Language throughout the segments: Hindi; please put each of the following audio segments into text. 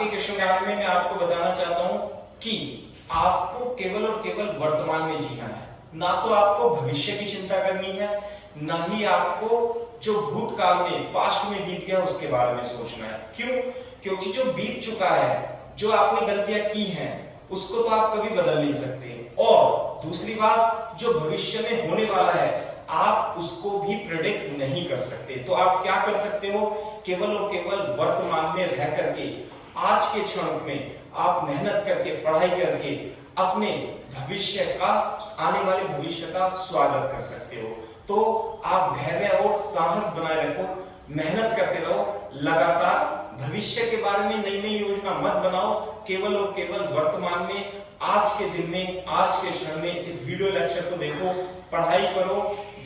के कृष्ण ज्ञान में मैं आपको बताना चाहता हूं कि आपको केवल और केवल वर्तमान में जीना है, ना तो आपको भविष्य की चिंता करनी है, ना ही आपको जो भूतकाल में पास्ट में बीत गया उसके बारे में सोचना है। क्यों? क्योंकि जो बीत चुका है, जो आपने गलतियां की हैं, उसको तो आप कभी बदल नहीं सकते, और दूसरी बात जो भविष्य में होने वाला है आप उसको भी प्रेडिक्ट नहीं कर सकते। तो आप क्या कर सकते हो? केवल और केवल वर्तमान में रह करके आज के क्षण में आप मेहनत करके पढ़ाई करके अपने भविष्य का, आने वाले भविष्य का स्वागत कर सकते हो। तो आप धैर्य और साहस बनाए रखो, मेहनत करते रहो लगातार। भविष्य के बारे में नई नई योजना मत बनाओ, केवल और केवल वर्तमान में, आज के दिन में, आज के क्षण में इस वीडियो लेक्चर को देखो, पढ़ाई करो,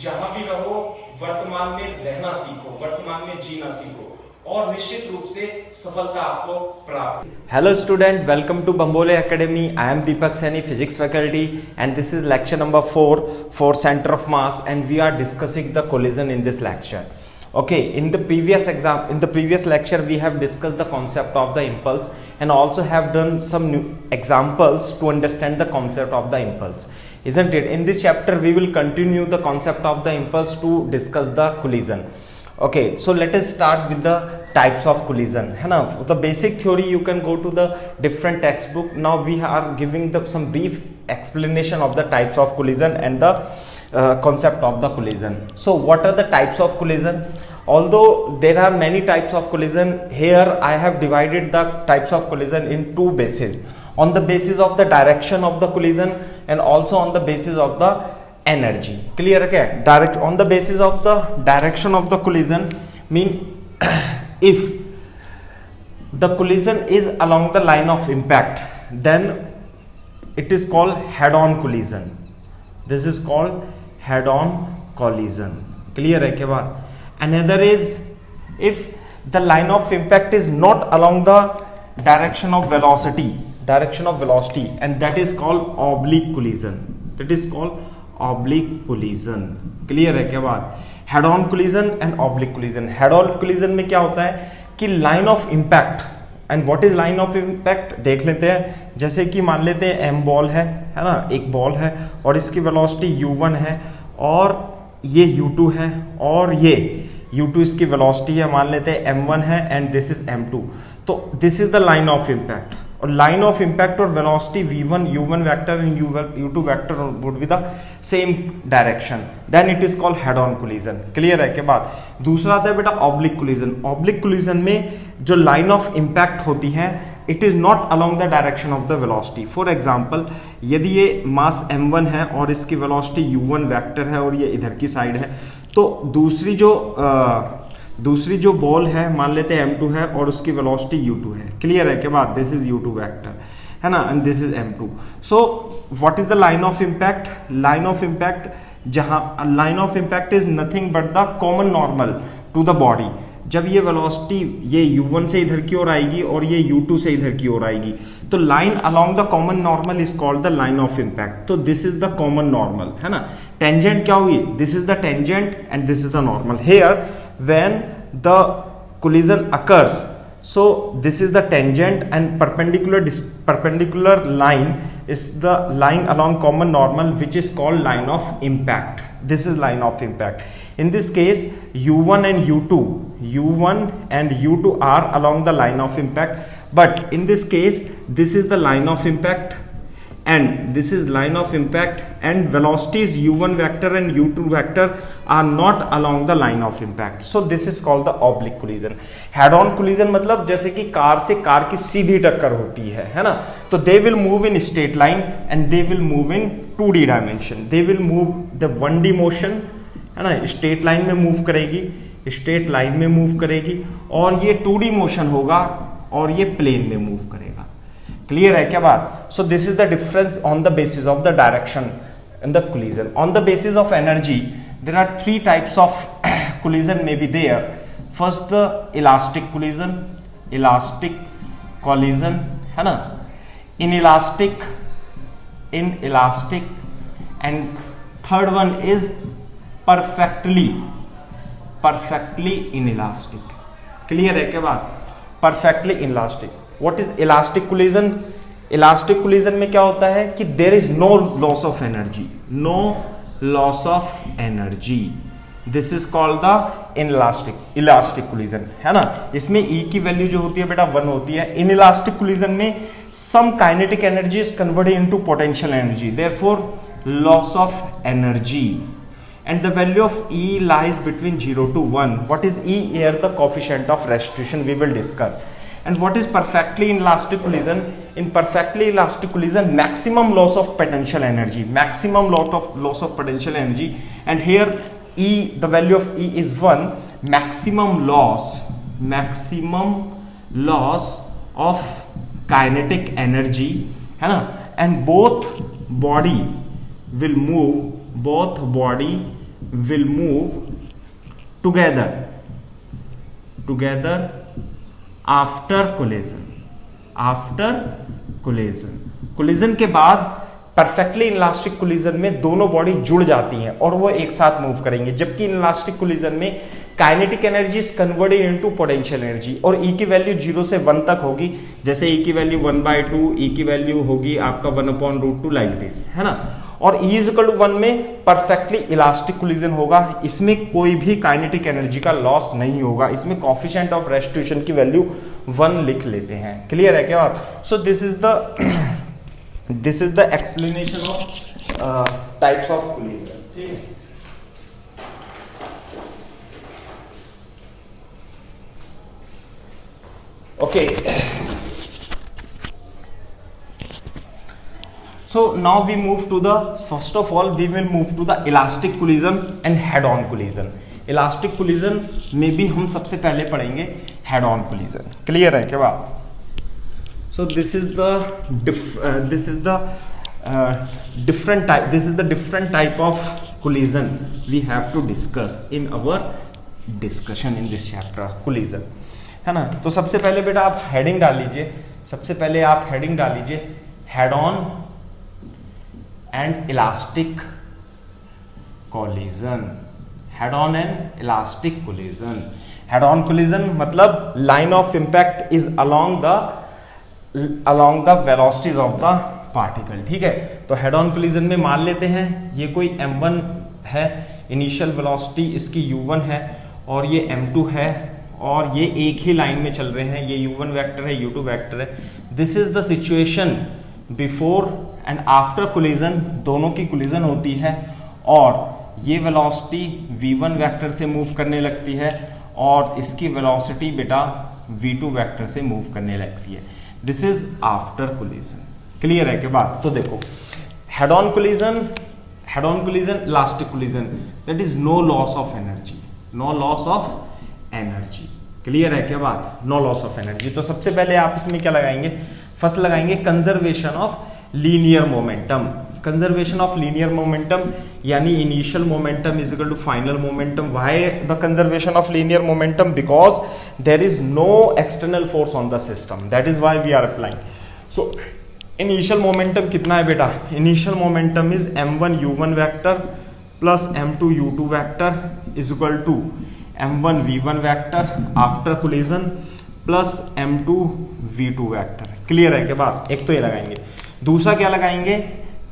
जहां भी रहो वर्तमान में रहना सीखो, वर्तमान में जीना सीखो, और निश्चित रूप से सफलता आपको प्राप्त। Hello student, welcome to Bambole Academy. I am Deepak Saini, physics faculty, and this is lecture number 4 for center of mass, and we are discussing the collision in this lecture. Okay, in the previous lecture we have discussed the concept of the impulse and also have done some new examples to understand the concept of the impulse, isn't it? In this chapter we will continue the concept of the impulse to discuss the collision. Okay, so let us start with the types of collision, है ना? The basic theory you can go to the different textbook. Now we are giving some brief explanation of the types of collision and the concept of the collision. So what are the types of collision? Although there are many types of collision, here I have divided the types of collision in two bases, on the basis of the direction of the collision and also on the basis of the energy. Clear? Okay, direct on the basis of the direction of the collision mean if the collision is along the line of impact, then it is called head-on collision. This is called head-on collision. Clear है क्या बात? Another is if the line of impact is not along the direction of velocity, and that is called oblique collision. That is called oblique collision. Clear है क्या बात? Head on collision and oblique collision. Head on collision में क्या होता है कि line of impact, and what is line of impact देख लेते हैं. जैसे कि मान लेते हैं एम बॉल है ना, एक बॉल है और इसकी वेलोसिटी u1 है और ये u2 है और ये u2 इसकी वेलोसिटी है, मान लेते हैं m1 है एंड दिस इज m2. तो this is the line of impact, और लाइन ऑफ इम्पैक्ट और velocity v1 u1 vector and u2 vector would be the same direction, then it is called head on collision. Clear है क्या बात? दूसरा आता है बेटा ऑब्लिक कोलिजन. ऑब्लिक कोलिजन में जो लाइन ऑफ इम्पैक्ट होती है it is not along the direction of the velocity. For example, यदि ये मास m1 है और इसकी वेलोसिटी u1 वेक्टर है और ये इधर की साइड है, तो दूसरी जो बॉल है मान लेते हैं m2 है और उसकी वेलोसिटी u2 है. क्लियर है क्या बात? दिस इज u2 वेक्टर है ना, and this is m2. So what is the line of impact? Line of impact, जहां line of impact is nothing but the common normal to the body. जब ये वेलोसिटी ये u1 से इधर की ओर आएगी और ये u2 से इधर की ओर आएगी, तो line along the common normal is called the line of impact. तो this is the common normal, है ना. टेंजेंट क्या हुई? This is the tangent and this is the normal. Here when the collision occurs, so this is the tangent and perpendicular line is the line along common normal, which is called line of impact. This is line of impact. In this case u1 and u2 are along the line of impact, but in this case this is the line of impact and this is line of impact, and velocities u1 vector and u2 vector are not along the line of impact. So this is called the oblique collision. Head on collision मतलब जैसे कि कार से कार की सीधी टक्कर होती है ना, तो they will move in straight line and they will move in 2D dimension. They will move the 1D motion, है ना, स्ट्रेट लाइन में मूव करेगी, स्ट्रेट लाइन में मूव करेगी, और ये 2D मोशन होगा और ये प्लेन में मूव करेगा. क्लियर है क्या बात? So this is the difference on the basis of the direction in the collision. On the basis of energy there are 3 types of collision may be there. First the elastic collision, है ना, inelastic, and third one is perfectly inelastic. Clear है क्या बात? Perfectly inelastic. What is elastic collision? Elastic collision में क्या होता है कि there is no loss of energy, no loss of energy, this is called the elastic collision, है ना। इसमें E की वैल्यू जो होती है बेटा 1 होती है। इन इलास्टिक कोलिजन में some kinetic energy is converted into potential energy, therefore loss of energy, and the value of E lies between 0 to 1. What is E? Here the coefficient of restitution we will discuss. And what is perfectly elastic collision? In perfectly elastic collision, maximum loss of potential energy, maximum loss of potential energy, and here E, the value of E is 1. Maximum loss of kinetic energy, है ना, and both body will move together after collision के बाद परफेक्टली इलास्टिक कोलिजन में दोनों बॉडी जुड़ जाती हैं और वो एक साथ मूव करेंगे, जबकि इलास्टिक कोलिजन में kinetic energy is converted into potential energy और E की वैल्यू 0 से 1 तक होगी। जैसे E की वैल्यू 1/2, E की वैल्यू होगी आपका 1/√2 लाइक दिस, है ना। और E इज इक्वल टू 1 में परफेक्टली इलास्टिक कोलिजन होगा, इसमें कोई भी काइनेटिक एनर्जी का लॉस नहीं होगा, इसमें कोएफिशिएंट ऑफ रेस्टिट्यूशन की वैल्यू 1 लिख लेते हैं। क्लियर है क्या बात? So this is the explanation of types of collision, ठीक है। Okay, so now we move to the, first of all we will move to the elastic collision and head-on collision. Elastic collision में भी हम सबसे पहले पढ़ेंगे head-on collision. Clear है क्या बात? So this is the different type of collision we have to discuss in our discussion in this chapter, collision, है ना। तो सबसे पहले बेटा आप हेडिंग डाल लीजिए, head on and elastic collision. Head on and elastic collision, head on collision मतलब line of impact is along the velocities of the particle, ठीक है। तो हेड ऑन कोलिजन में मान लेते हैं ये कोई m1 है, इनिशियल वेलोसिटी इसकी u1 है और ये m2 है और ये एक ही लाइन में चल रहे हैं, ये u1 वेक्टर है, u2 वेक्टर है। This is the situation before and after collision, दोनों की कोलिजन होती है और ये वेलोसिटी v1 वेक्टर से मूव करने लगती है और इसकी वेलोसिटी बेटा v2 वेक्टर से मूव करने लगती है। This is after collision. Clear है के बाद? तो देखो head on collision, elastic collision, that is no loss of energy, clear है क्या बात? No loss of energy. तो सबसे पहले आप इसमें क्या लगाएंगे? फर्स्ट लगाएंगे conservation of linear momentum. Conservation of linear momentum यानी initial momentum is equal to final momentum. Why the conservation of linear momentum? Because there is no external force on the system, that is why we are applying. So initial momentum कितना है बेटा? Initial momentum is m1 u1 vector plus m2 u2 vector is equal to m1 v1 vector after collision plus m2 v2 vector. Clear है क्या बात? एक तो ये लगाएंगे। दूसरा क्या लगाएंगे?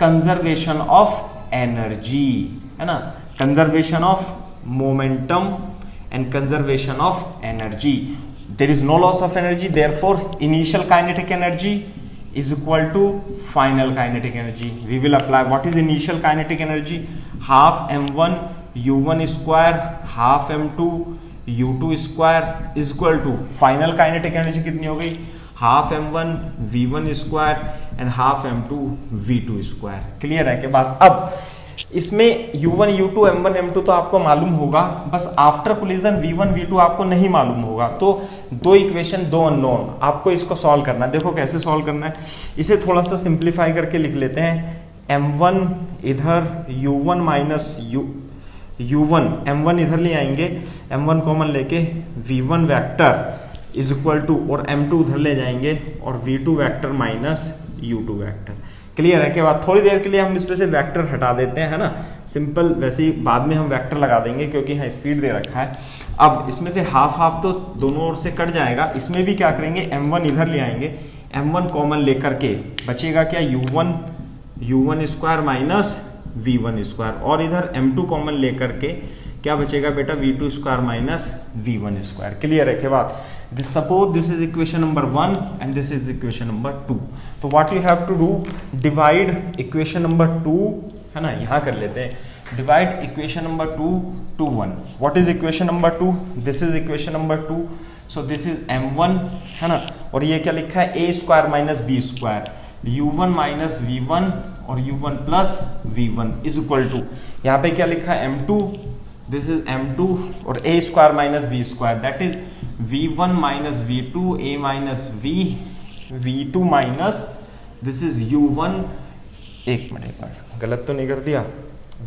कंजर्वेशन ऑफ एनर्जी, है ना, conservation of momentum and conservation of energy. There is no loss of energy, therefore initial kinetic energy is equal to final kinetic energy. We will apply what is initial kinetic energy? Half m1 u1 square half m2 u2 square is equal to final kinetic energy कितनी हो गई? half m1 v1 square and half m2 v2 square. Clear है के बाद? अब इसमें u1 u2 m1 m2 तो आपको मालूम होगा, बस आफ्टर कोलिजन v1 v2 आपको नहीं मालूम होगा। तो दो इक्वेशन, दो अननोन, आपको इसको सॉल्व करना है। देखो कैसे सॉल्व करना है, इसे थोड़ा सा सिंप्लीफाई करके लिख लेते हैं। m1 इधर u1 माइनस u1 m1 इधर ले आएंगे, m1 कॉमन लेके v1 vector is equal to, और m2 उधर ले जाएंगे और v2 vector minus u2 vector. Clear है के बाद? थोड़ी देर के लिए हम इसमें से वेक्टर हटा देते हैं, है ना, सिंपल। वैसे ही बाद में हम वेक्टर लगा देंगे क्योंकि यहाँ स्पीड दे रखा है। अब इसमें से हाफ हाफ तो दोनों ओर से कट जाएगा, इसमें भी क्या करेंगे m1 इधर ले आएंगे, m1 कॉमन लेकर के बचेगा क्या u1 square minus v1 square, और इधर m2 कॉमन लेकर के क्या बचेगा बेटा v2 square minus v1 square. Clear है क्या बात? This suppose this is equation number 1 and this is equation number 2। तो what you have to do, divide equation number 2, है ना, यहां कर लेते हैं, divide equation number 2 to 1। What is equation number 2? This is equation number 2, so this is m1, है ना, और ये क्या लिखा है a square minus b square, u1 minus v1 और u1 plus v1 is equal to, यहाँ पे क्या लिखा है m2, दिस इज m2 और a square minus b square, that is v1 minus v2 a minus v2 minus this is u1, एक मिनट गलत तो नहीं कर दिया,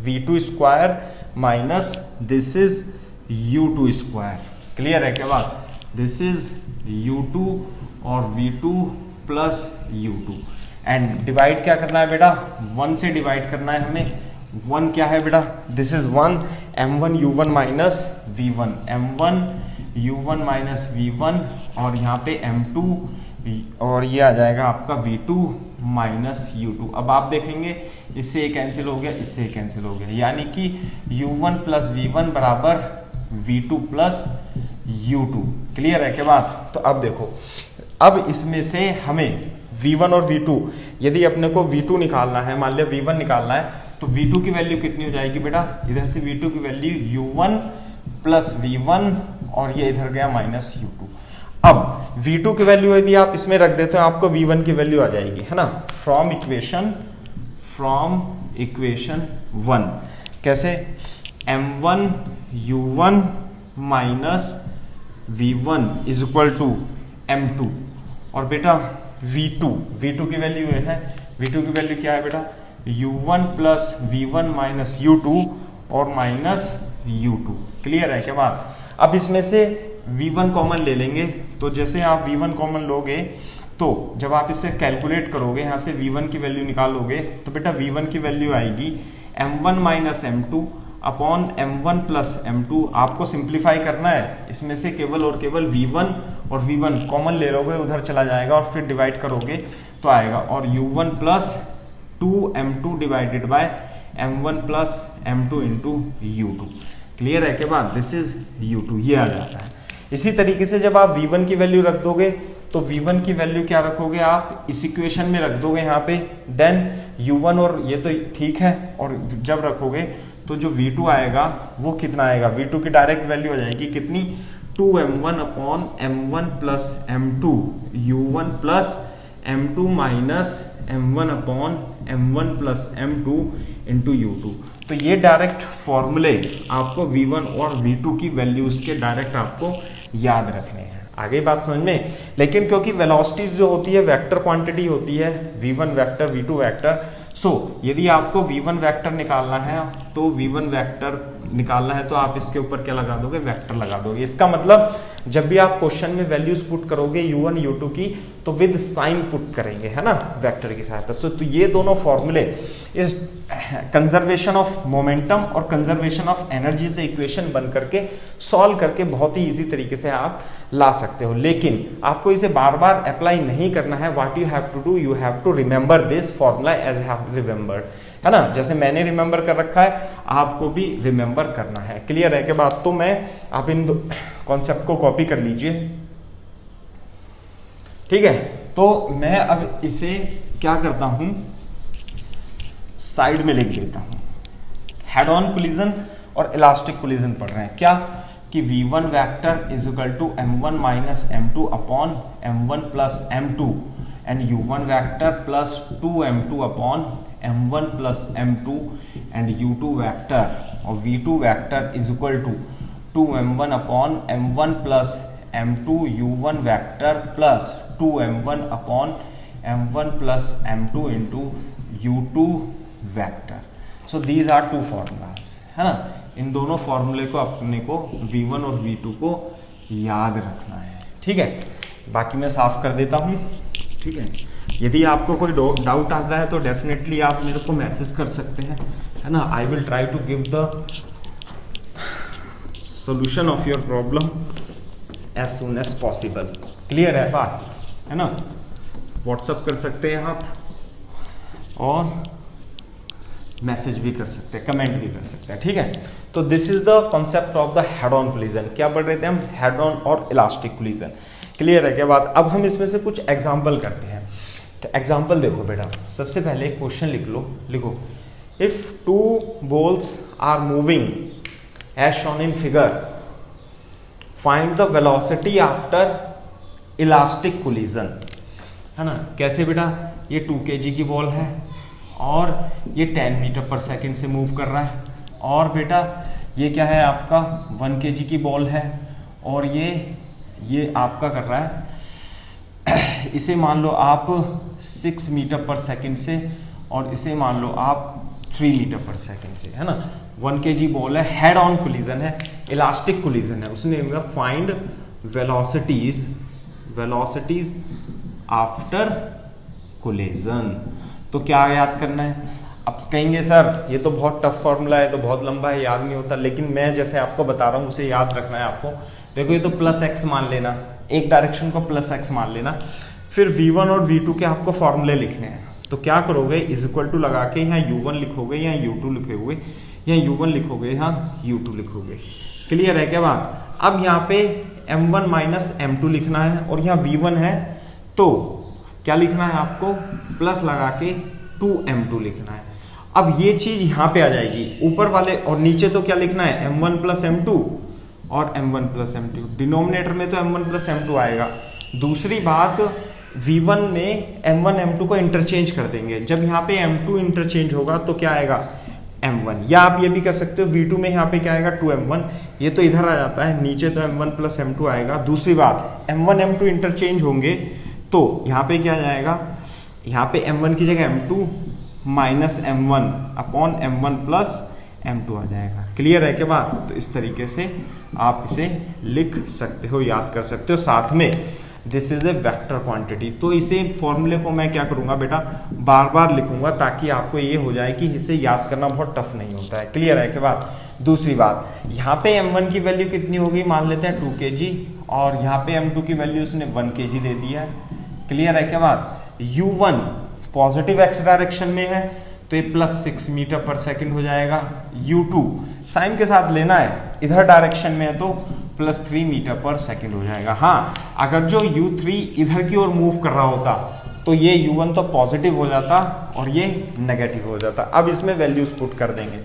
v2 square minus this is u2 square. Clear है क्या बात? दिस इज u2 और v2 plus u2 and divide क्या करना है बेटा, 1 से डिवाइड करना है हमें। 1 क्या है बेटा, this is 1 m1 u1 minus v1, m1 u1 minus v1 और यहाँ पे m2 और ये आ जाएगा आपका v2 माइनस u2। अब आप देखेंगे इससे ये कैंसिल हो गया, इससे कैंसिल हो गया, यानी कि u1 प्लस v1 बराबर v2 प्लस u2। क्लियर है क्या बात? तो अब देखो, अब इसमें से हमें v1 और v2, यदि अपने को v2 निकालना है, मान लिया v1 निकालना है, तो v2 की वैल्यू कितनी हो जाएगी बेटा, इधर से v2 की वैल्यू u1 प्लस v1 और ये इधर गया माइनस u2। अब v2 की वैल्यू यदि आप इसमें रख देते हो आपको v1 की वैल्यू आ जाएगी, है ना, फ्रॉम इक्वेशन 1 कैसे, m1 u1 minus v1 is equal to m2 और बेटा v2 की वैल्यू है, v2 की वैल्यू क्या है बेटा, u1 plus v1 minus u2 और माइनस u2। क्लियर है क्या बात? अब इसमें से v1 कॉमन ले लेंगे, तो जैसे आप v1 कॉमन लोगे तो जब आप इसे कैलकुलेट करोगे, यहाँ से v1 की वैल्यू निकालोगे, तो बेटा v1 की वैल्यू आएगी m1 minus m2 upon m1 plus m2। आपको सिंप्लीफाई करना है, इसमें से केवल और केवल v1 और v1 कॉमन ले लोगे, उधर चला जाएगा और फिर डिवाइड करोगे तो आएगा, और u1 plus 2m2 divided by m1 plus m2 into u2। Clear है क्या बात? दिस इज u2, ये आ जाता है। इसी तरीके से जब आप v1 की वैल्यू रख दोगे तो v1 की वैल्यू क्या रखोगे आप, इस इक्वेशन में रख दोगे यहाँ पे, देन u1 और ये तो ठीक है, और जब रखोगे तो जो v2 आएगा वो कितना आएगा, v2 की डायरेक्ट वैल्यू हो जाएगी कितनी, 2m1 upon m1 plus m2 u1 plus m2 minus m1 upon m1 plus m2 into u2। तो ये डायरेक्ट फॉर्मूले आपको v1 और v2 की वैल्यूज के डायरेक्ट आपको याद रखने हैं। आगे बात समझ में? लेकिन क्योंकि वेलोसिटीज जो होती है वेक्टर क्वांटिटी होती है, v1 वेक्टर v2 वेक्टर, सो यदि आपको v1 वेक्टर निकालना है तो v1 वेक्टर निकालना है तो आप इसके ऊपर क्या लगा दोगे, वेक्टर लगा दोगे। इसका मतलब जब भी आप क्वेश्चन में वैल्यूज पुट करोगे u1 u2 की, तो विद साइन पुट करेंगे, है ना, वेक्टर की सहायता से। तो ये दोनों फॉर्मूले इस कंजर्वेशन ऑफ मोमेंटम और कंजर्वेशन ऑफ एनर्जी से इक्वेशन बन करके सॉल्व करके बहुत ही इजी तरीके से आप ला सकते हो, लेकिन आपको इसे बार बार अप्लाई नहीं करना है। What you have to do, you have to remember this formula as have remembered, है ना, जैसे मैंने रिमेंबर कर रखा है आपको भी रिमेंबर करना है। क्लियर है क्या बात? तो मैं आप इन कॉन्सेप्ट को कॉपी कर लीजिए, ठीक है। तो मैं अब इसे क्या करता हूं, साइड में लिख देता हूं। हेड ऑन कोलिजन और इलास्टिक कोलिजन पढ़ रहे हैं क्या, कि v1 vector is equal to m1 minus m2 upon m1 plus m2 and u1 vector plus 2m2 upon m1 plus m2 and u2 vector और v2 vector is equal to 2m1 upon m1 plus m2 u1 vector plus 2m1 upon m1 plus m2 into u2 vector. So these are two formulas, है ना। इन दोनों फॉर्मूले को अपने को v1 और v2 को याद रखना है, ठीक है। बाकी मैं साफ कर देता हूं, ठीक है। यदि आपको कोई डाउट आता है तो डेफिनेटली आप मेरे को मैसेज कर सकते हैं, है ना। I will try to give the solution of your problem as soon as possible. Clear है बात, है ना? व्हाट्सअप कर सकते हैं आप और मैसेज भी कर सकते हैं, कमेंट भी कर सकते हैं, ठीक है? तो this is the concept of the head on collision. क्या पढ़ रहे थे हम? हेड ऑन और इलास्टिक कोलिजन. क्लियर है क्या बात? अब हम इसमें से कुछ एग्जाम्पल करते हैं. तो एग्जाम्पल देखो बेटा, सबसे पहले क्वेश्चन लिख लो. लिखो, if two balls are moving as shown in figure, find the velocity after elastic collision. है ना? कैसे बेटा? ये 2 kg की बॉल है और ये 10 मीटर पर सेकंड से मूव कर रहा है, और बेटा ये क्या है आपका 1 kg की बॉल है, और ये आपका कर रहा है इसे मान लो आप 6 मीटर पर सेकंड से, और इसे मान लो आप 3 मीटर पर सेकंड से, है ना? 1 kg बॉल है, हेड ऑन कोलिजन है, इलास्टिक कोलिजन है. उसने फाइंड वेलोसिटीज आफ्टर कोलिजन. तो क्या याद करना है? अब कहेंगे सर ये तो बहुत टफ फॉर्मूला है, तो बहुत लंबा है, याद नहीं होता. लेकिन मैं जैसे आपको बता रहा हूँ उसे याद रखना है आपको. देखो ये तो प्लस एक्स मान लेना, एक डायरेक्शन को प्लस एक्स मान लेना. फिर v1 और v2 के आपको फॉर्मूले लिखने हैं. तो क्या करोगे? इज इक्वल टू लगा के यहाँ u1 लिखोगे, यहाँ u2 लिखोगे, यहाँ u1 लिखोगे, यहाँ u2 लिखोगे. क्लियर है क्या बात? अब यहाँ पे m1 माइनस m2 लिखना है, और यहाँ v1 है तो क्या लिखना है आपको? प्लस लगा के 2m2 लिखना है. अब ये चीज यहाँ पे आ जाएगी ऊपर वाले, और नीचे तो क्या लिखना है? m1 प्लस m2 और m1 प्लस m2. डिनोमिनेटर में तो m1 प्लस m2 आएगा. दूसरी बात, v1 में m1 m2 को इंटरचेंज कर देंगे. जब यहाँ पे m2 इंटरचेंज होगा तो क्या आएगा? m1. या आप ये भी कर सकते हो, v2 में यहाँ पे क्या आएगा? 2m1. ये तो इधर आ जाता है, नीचे तो m1 प्लस m2 आएगा. दूसरी बात, m1 m2 इंटरचेंज होंगे तो यहाँ पे क्या जाएगा? यहाँ पे m1 की जगह m2 minus m1 upon m1 plus m2 आ जाएगा. क्लियर है क्या बात? तो इस तरीके से आप इसे लिख सकते हो, याद कर सकते हो. साथ में this is A vector quantity. तो इसे फॉर्मूले को मैं क्या करूंगा बेटा? बार बार लिखूंगा, ताकि आपको ये हो जाए कि इसे याद करना बहुत टफ नहीं होता है. क्लियर है क्या बात? दूसरी बात, यहाँ पे m1 की वैल्यू कितनी होगी? मान लेते हैं 2 kg, और यहाँ पे m2 की वैल्यू उसने 1 kg दे दिया है. क्लियर है क्या बात? u1 पॉजिटिव x डायरेक्शन में है तो ये प्लस 6 मीटर पर सेकंड हो जाएगा. u2 साइन के साथ लेना है, इधर डायरेक्शन में है तो प्लस 3 मीटर पर सेकंड हो जाएगा. हाँ, अगर जो u3 इधर की ओर मूव कर रहा होता तो ये u1 तो पॉजिटिव हो जाता और ये नेगेटिव हो जाता. अब इसमें वैल्यूज पुट कर देंगे.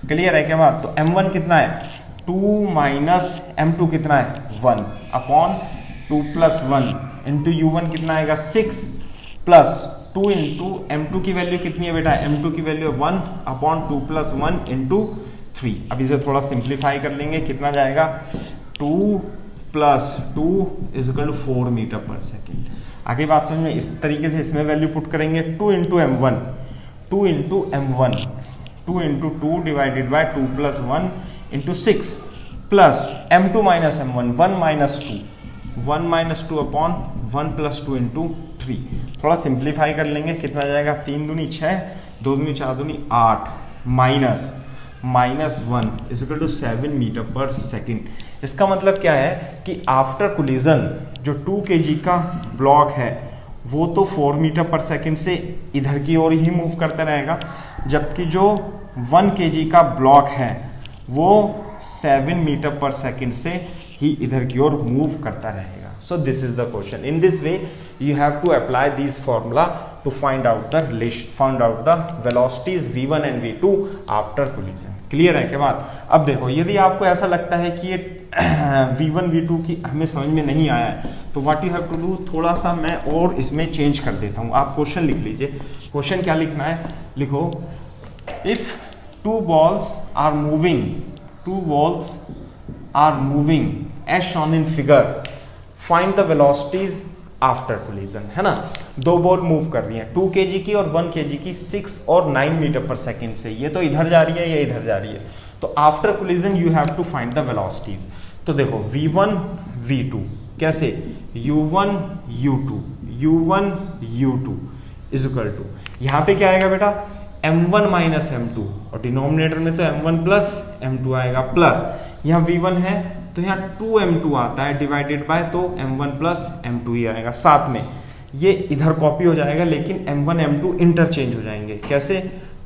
क्लियर है क्या बात? तो m1 कितना है? 2 माइनस m2 कितना है? 1 अपॉन 2 प्लस 1 इंटू u1 कितना आएगा? 6 प्लस 2 इंटू m2 की वैल्यू कितनी है बेटा? m2 की वैल्यू 1 अपॉन 2 प्लस 1 इंटू 3. अब इसे थोड़ा सिंप्लीफाई कर लेंगे. कितना जाएगा? 2 plus 2 is equal to 4 metre पर सेकेंड. आगे बात समझ में? इस तरीके से इसमें वैल्यू पुट करेंगे. 2 into m1, 2 into m1, 2 into 2 divided by 2 plus 1 into 6 plus m2 minus m1, 1 minus 2, 1 minus 2 upon 1 plus 2 into 3. थोड़ा सिंप्लीफाई कर लेंगे. कितना जाएगा? 3 दूनी 6, 2 दूनी 4 दूनी 8 minus 1 is equal to 7 metre पर सेकेंड. इसका मतलब क्या है कि आफ्टर कोलिजन जो 2 kg का ब्लॉक है वो तो 4 मीटर पर सेकेंड से इधर की ओर ही मूव करता रहेगा, जबकि जो 1 kg का ब्लॉक है वो 7 मीटर पर सेकेंड से ही इधर की ओर मूव करता रहेगा. So this is the question. In this way, you have to apply these formula to find out the velocities v1 and v2 after collision. Clear है क्या बात? अब देखो, यदि आपको ऐसा लगता है कि ये v1 v2 की हमें समझ में नहीं आया है, तो what you have to do, थोड़ा सा मैं और इसमें चेंज कर देता हूँ. आप क्वेश्चन लिख लीजिए. क्वेश्चन क्या लिखना है? लिखो, if two balls are moving as shown in figure, find the velocities after collision. है ना? 2 बॉल मूव कर रही हैं, 2 kg की और 1 kg की 6 और 9 मीटर पर सेकेंड से. ये तो इधर जा रही है, ये इधर जा रही है. तो after collision you have to find the velocities. तो देखो, v1 v2 कैसे? u1 u2 is equal to, यहाँ पे क्या आएगा बेटा? m1 माइनस m2, और डिनोमिनेटर में तो m1 प्लस m2 आएगा, प्लस यहाँ v1 है तो यहाँ 2m2 आता है डिवाइडेड बाय, तो m1 प्लस m2 ही आएगा। साथ में ये इधर कॉपी हो जाएगा, लेकिन m1 m2 इंटरचेंज हो जाएंगे। कैसे?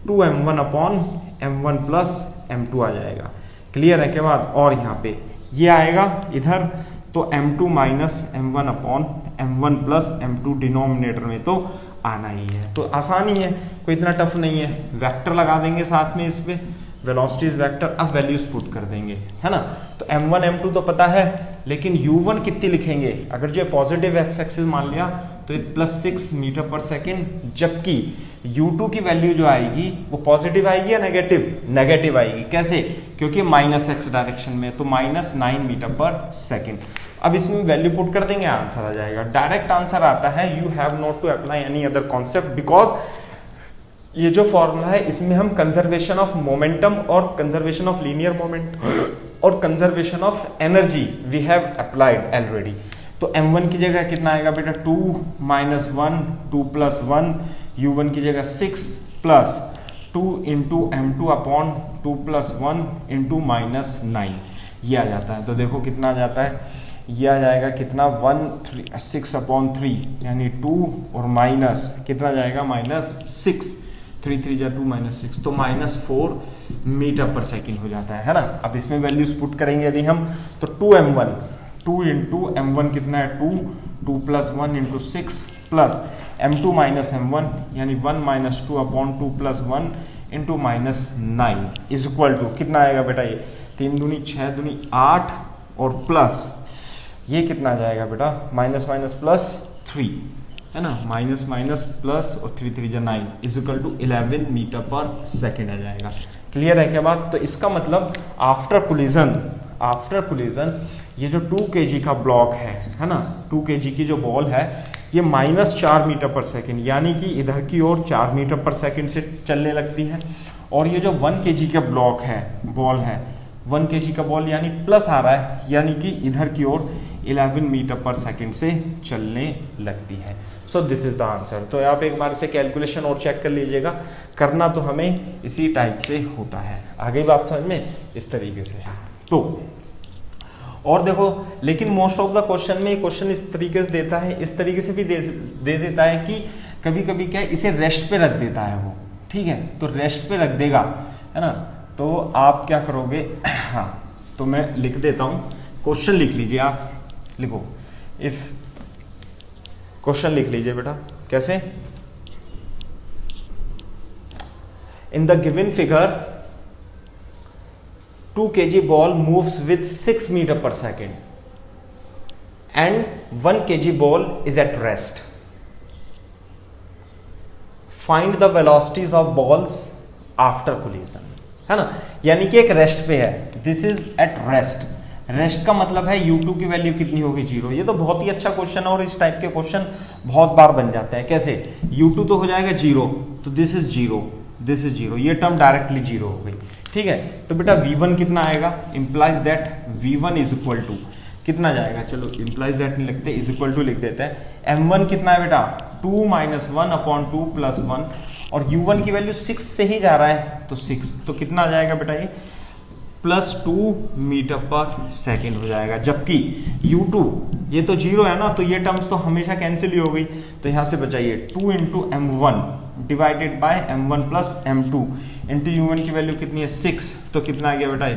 2m1 upon m1 plus m2 आ जाएगा। क्लियर है के बाद? और यहाँ पे ये आएगा इधर, तो m2 minus m1 upon m1 plus m2 denominator में तो आना ही है। तो आसानी है, कोई इतना टफ नहीं है। वेक्टर लगा देंगे साथ में इस पे, वेलोसिटीज वेक्टर, अब वैल्यूज पुट कर देंगे, है ना। तो m1 m2 तो पता है, लेकिन u1 कितनी लिखेंगे? अगर जो पॉजिटिव एक्स एक्सिस मान लिया तो ये +6 मीटर पर सेकेंड, जबकि u2 की वैल्यू जो आएगी वो पॉजिटिव आएगी या नेगेटिव? नेगेटिव आएगी। कैसे? क्योंकि -x डायरेक्शन में, तो -9 मीटर पर सेकेंड। अब इसमें वैल्यू पुट कर देंगे, आंसर आ जाएगा। डायरेक्ट आंसर आता है, you have not to apply any other concept, because ये जो फॉर्मूला है इसमें हम कंजर्वेशन ऑफ मोमेंटम और कंजर्वेशन ऑफ लीनियर मोमेंट और conservation of energy we have applied already. तो m1 की जगह कितना आएगा बेटा? 2 माइनस 1, 2 प्लस 1, u1 की जगह 6 plus 2 into m2 upon 2 plus 1 into -9, ये आ जाता है। तो देखो कितना आ जाता है, ये आ जाएगा कितना? 6 अपॉन 3 यानी 2 और माइनस कितना जाएगा? -6, 3 3 जा 2 -6, तो -4 मीटर पर सेकेंड हो जाता है ना। अब इसमें वैल्यूज पुट करेंगे यदि हम, तो 2m1, 2 इंटू m1 कितना है? 2 plus 1 into 6 plus m2 minus m1 यानी 1 minus 2 upon 2 plus 1 into -9 is equal to कितना आएगा बेटा? ये 3 दूनी 6 दूनी 8 और प्लस ये कितना आ जाएगा बेटा? माइनस माइनस प्लस 3, है ना। माइनस माइनस प्लस और 3 3 जा 9 इज इक्वल टू 11 मीटर पर सेकेंड आ जाएगा। क्लियर है क्या बात? तो इसका मतलब आफ्टर कोलिजन ये जो 2 kg का ब्लॉक है ना, 2 kg की जो बॉल है ये -4 मीटर पर सेकेंड, यानी कि इधर की ओर 4 मीटर पर सेकेंड से चलने लगती है। और ये जो 1 kg का ब्लॉक है, बॉल है 1 kg का बॉल, यानी प्लस आ रहा है, यानी कि इधर की ओर 11 मीटर पर सेकेंड से चलने लगती है। So this is the answer. तो आप एक बार से कैलकुलेशन और चेक कर लीजिएगा, करना तो हमें इसी टाइप से होता है। आगे बात समझ में इस तरीके से है। तो और देखो, लेकिन मोस्ट ऑफ द क्वेश्चन में क्वेश्चन इस तरीके से देता है, इस तरीके से भी दे देता है कि कभी कभी क्या है, इसे रेस्ट पे रख देता है वो, ठीक है। तो रेस्ट पे रख देगा, है ना। तो आप क्या करोगे? हाँ, तो मैं लिख देता हूं, क्वेश्चन लिख लीजिए। आप लिखो, इफ क्वेश्चन लिख लीजिए बेटा। कैसे? इन the given figure 2 kg ball moves with 6 meter per second and 1 kg ball is at rest. Find the velocities of balls after collision, है ना। यानी कि एक रेस्ट पे है, this is at rest. Rest का मतलब है u2 की वैल्यू कितनी होगी? 0। ये तो बहुत ही अच्छा क्वेश्चन है और इस टाइप के क्वेश्चन बहुत बार बन जाते हैं। कैसे? u2 तो हो जाएगा 0, तो दिस इज 0, दिस इज 0, ये टर्म डायरेक्टली 0 हो गई, ठीक है। तो बेटा v1 कितना आएगा? Implies that v1 is equal to कितना जाएगा? चलो इंप्लाइज दैट नहीं लिखते, इज इक्वल टू लिख देते हैं। m1 कितना है बेटा? 2 माइनस 1 अपॉन 2 प्लस 1, और u1 की वैल्यू 6 से ही जा रहा है, तो 6, तो कितना आ जाएगा बेटा? ये +2 मीटर पर सेकेंड हो जाएगा। जबकि u2 ये तो 0 है ना, तो ये टर्म्स तो हमेशा कैंसिल ही हो गई, तो यहाँ से बचाइए 2 into m1 divided by m1 plus m2 into u1 की वैल्यू कितनी है? 6, तो कितना आ गया बेटा?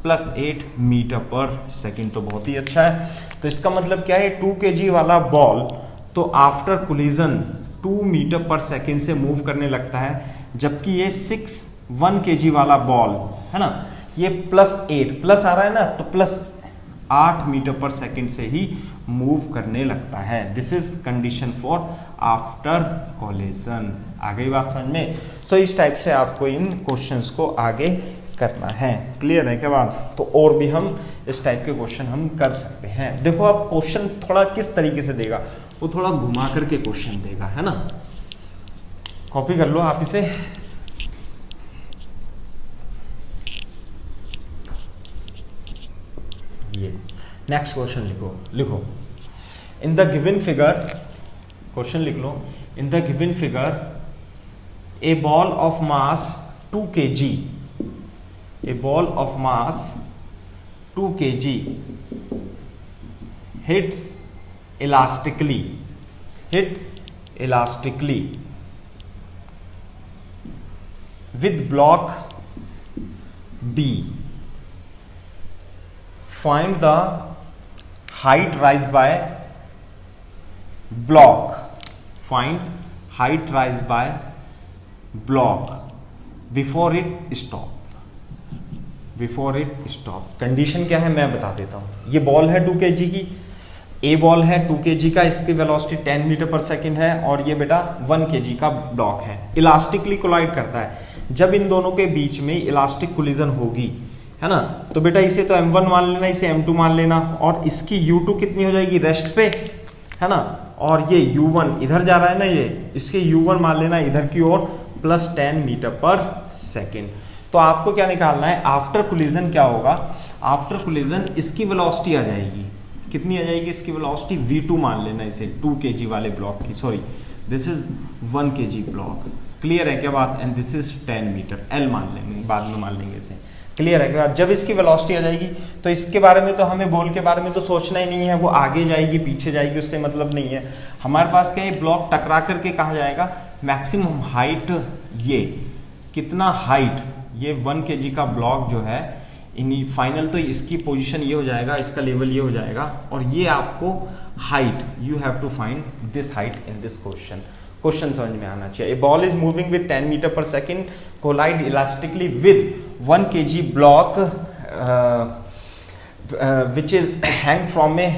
+8 मीटर पर सेकेंड। तो बहुत ही अच्छा है। तो इसका मतलब क्या है? 2 kg वाला बॉल तो आफ्टर कोलिजन 2 मीटर पर सेकेंड से मूव करने लगता है, जबकि ये 1 kg वाला बॉल है ना, ये +8 प्लस आ रहा है ना, तो +8 मीटर पर सेकेंड से ही मूव करने लगता है। This is condition for after collision. आ गई बात समझ में? तो इस टाइप से आपको इन क्वेश्चंस को आगे करना है। क्लियर है क्या बात? तो और भी हम इस टाइप के क्वेश्चन हम कर सकते हैं। देखो आप क्वेश्चन थोड़ा किस तरीके से देगा, वो थोड़ा घुमा करके क्वेश्चन देगा, है ना। कॉपी कर लो आप इसे। ये नेक्स्ट क्वेश्चन लिखो in the given figure, question लिख लो। In the given figure a ball of mass 2 kg, a ball of mass 2 kg hit elastically with block B. Find the height rise by block. Find height rise by block before it stop. Condition क्या है मैं बता देता हूं। ये बॉल है 2 kg की, ए बॉल है 2 kg का, इसकी वेलोसिटी 10 मीटर पर सेकेंड है, और ये बेटा 1 kg का ब्लॉक है। इलास्टिकली कोलाइड करता है। जब इन दोनों के बीच में इलास्टिक कोलिजन होगी, है ना, तो बेटा इसे तो m1 मान लेना, इसे m2 मान लेना, और इसकी u2 कितनी हो जाएगी रेस्ट पे, है ना, और ये u1 इधर जा रहा है ना, ये इसके u1 मान लेना इधर की ओर प्लस 10 मीटर पर सेकेंड। तो आपको क्या निकालना है, आफ्टर कोलिजन क्या होगा, आफ्टर कोलिजन इसकी वेलोसिटी आ जाएगी, कितनी आ जाएगी इसकी वेलोसिटी, v2 मान लेना इसे 2 kg वाले ब्लॉक की, sorry this is 1 kg block, clear है क्या बात, and this is 10 metre, L मान लेंगे, बाद में मान लेंगे इसे, क्लियर है क्या। जब इसकी वेलोसिटी आ जाएगी तो इसके बारे में तो हमें बॉल के बारे में तो सोचना ही नहीं है, वो आगे जाएगी पीछे जाएगी उससे मतलब नहीं है। हमारे पास क्या, ये ब्लॉक टकरा करके कहाँ जाएगा, मैक्सिमम हाइट, ये कितना हाइट, ये 1 kg का ब्लॉक जो है फाइनल, तो इसकी पोजीशन ये हो जाएगा, इसका लेवल ये हो जाएगा, और ये आपको height, you have to find this height in this question समझ में आना चाहिए। A ball is moving with 10 metre पर second, collide elastically with 1 kg block which is hang from a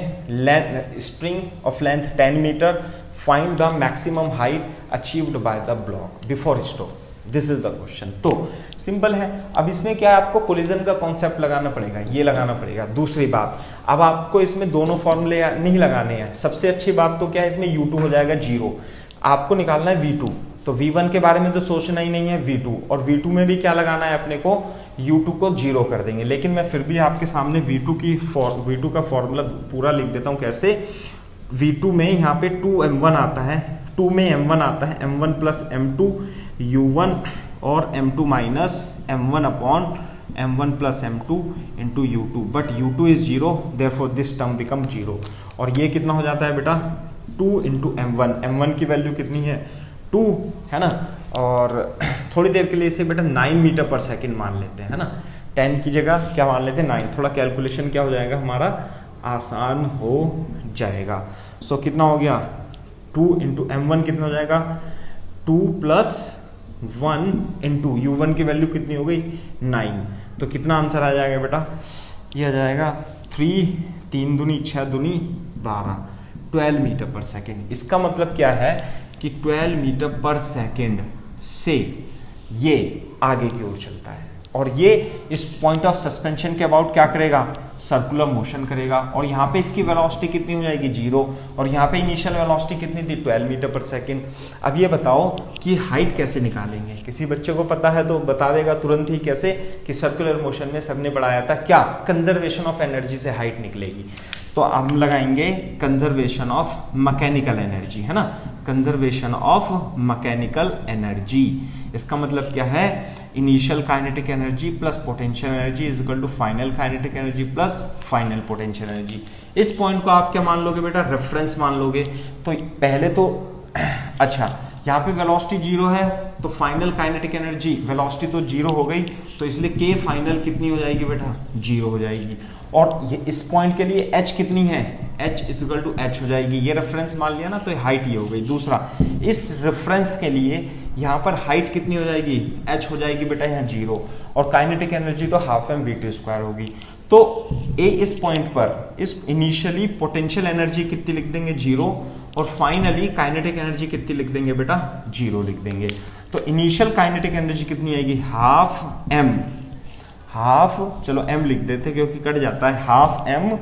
string of length 10 meter. Find the maximum height achieved by the block before stop. This is the question. तो सिंपल है। अब इसमें क्या है, आपको कोलिजन का कॉन्सेप्ट लगाना पड़ेगा, ये लगाना पड़ेगा। दूसरी बात, अब आपको इसमें दोनों फॉर्मूले नहीं लगाने हैं। सबसे अच्छी बात तो क्या है, इसमें U2 हो जाएगा 0, आपको निकालना है V2। तो V1 के बारे में तो सोचना ही नहीं है, V2, और V2 में भी क्या लगाना है अपने को, U2 को 0 कर देंगे। लेकिन मैं फिर भी आपके सामने V2 का फॉर्मूला पूरा लिख देता हूँ। कैसे, V2 में यहाँ पे 2m1 आता है, 2 में m1 आता है, m1 प्लस m2 u1 और m2 minus m1 upon m1 plus m2 into u2, but u2 is 0, therefore this term become 0। और ये कितना हो जाता है बेटा, 2 इंटू m1 की वैल्यू कितनी है, 2 है ना, और थोड़ी देर के लिए इसे बेटा 9 मीटर पर सेकेंड मान लेते हैं, है ना, 10 की जगह क्या मान लेते हैं 9, थोड़ा कैलकुलेशन क्या हो जाएगा हमारा आसान हो जाएगा। सो कितना हो गया, 2 इंटू m1 कितना हो जाएगा, 2 प्लस 1 इंटू u1 की वैल्यू कितनी हो गई 9, तो कितना आंसर आ जाएगा बेटा, ये आ जाएगा 3 3 दूनी 6 दूनी 12, 12 मीटर पर सेकेंड। इसका मतलब क्या है कि 12 मीटर पर सेकेंड से ये आगे की ओर चलता है, और ये इस पॉइंट ऑफ सस्पेंशन के अबाउट क्या करेगा, सर्कुलर मोशन करेगा, और यहाँ पे इसकी वेलोसिटी कितनी हो जाएगी 0, और यहाँ पे इनिशियल वेलोसिटी कितनी थी 12 मीटर पर सेकेंड। अब ये बताओ कि हाइट कैसे निकालेंगे, किसी बच्चे को पता है तो बता देगा तुरंत ही, कैसे कि सर्कुलर मोशन में सबने पढ़ाया था क्या, कंजर्वेशन ऑफ एनर्जी से हाइट निकलेगी। तो हम लगाएंगे कंजर्वेशन ऑफ मैकेनिकल एनर्जी, है ना, कंजर्वेशन ऑफ मैकेनिकल एनर्जी। इसका मतलब क्या है, initial kinetic energy plus potential energy is equal to final kinetic energy plus final potential energy. इस पॉइंट को आप क्या मान लोगे बेटा, रेफरेंस मान लोगे। तो पहले तो अच्छा, यहाँ पे वेलोसिटी 0 है, तो फाइनल काइनेटिक एनर्जी, वेलोसिटी तो 0 हो गई, तो इसलिए के फाइनल कितनी हो जाएगी बेटा, 0 हो जाएगी। और ये इस पॉइंट के लिए h कितनी है, h is equal to h हो जाएगी। ये रेफरेंस मान लिया ना, तो हाइट ये हो गई। दूसरा, इस रेफरेंस के लिए यहाँ पर हाइट कितनी हो जाएगी, h हो जाएगी बेटा यहाँ 0, और काइनेटिक एनर्जी तो half m v t square होगी। तो a इस पॉइंट पर इस इनिशियली पोटेंशियल एनर्जी कितनी लिख देंगे 0, और फाइनली काइनेटिक एनर्जी कितनी लिख देंगे बेटा 0 लिख देंगे। तो इनिशियल काइनेटिक एनर्जी कितनी आएगी, हाफ m, हाफ, चलो m लिख देते क्योंकि कट जाता है, हाफ m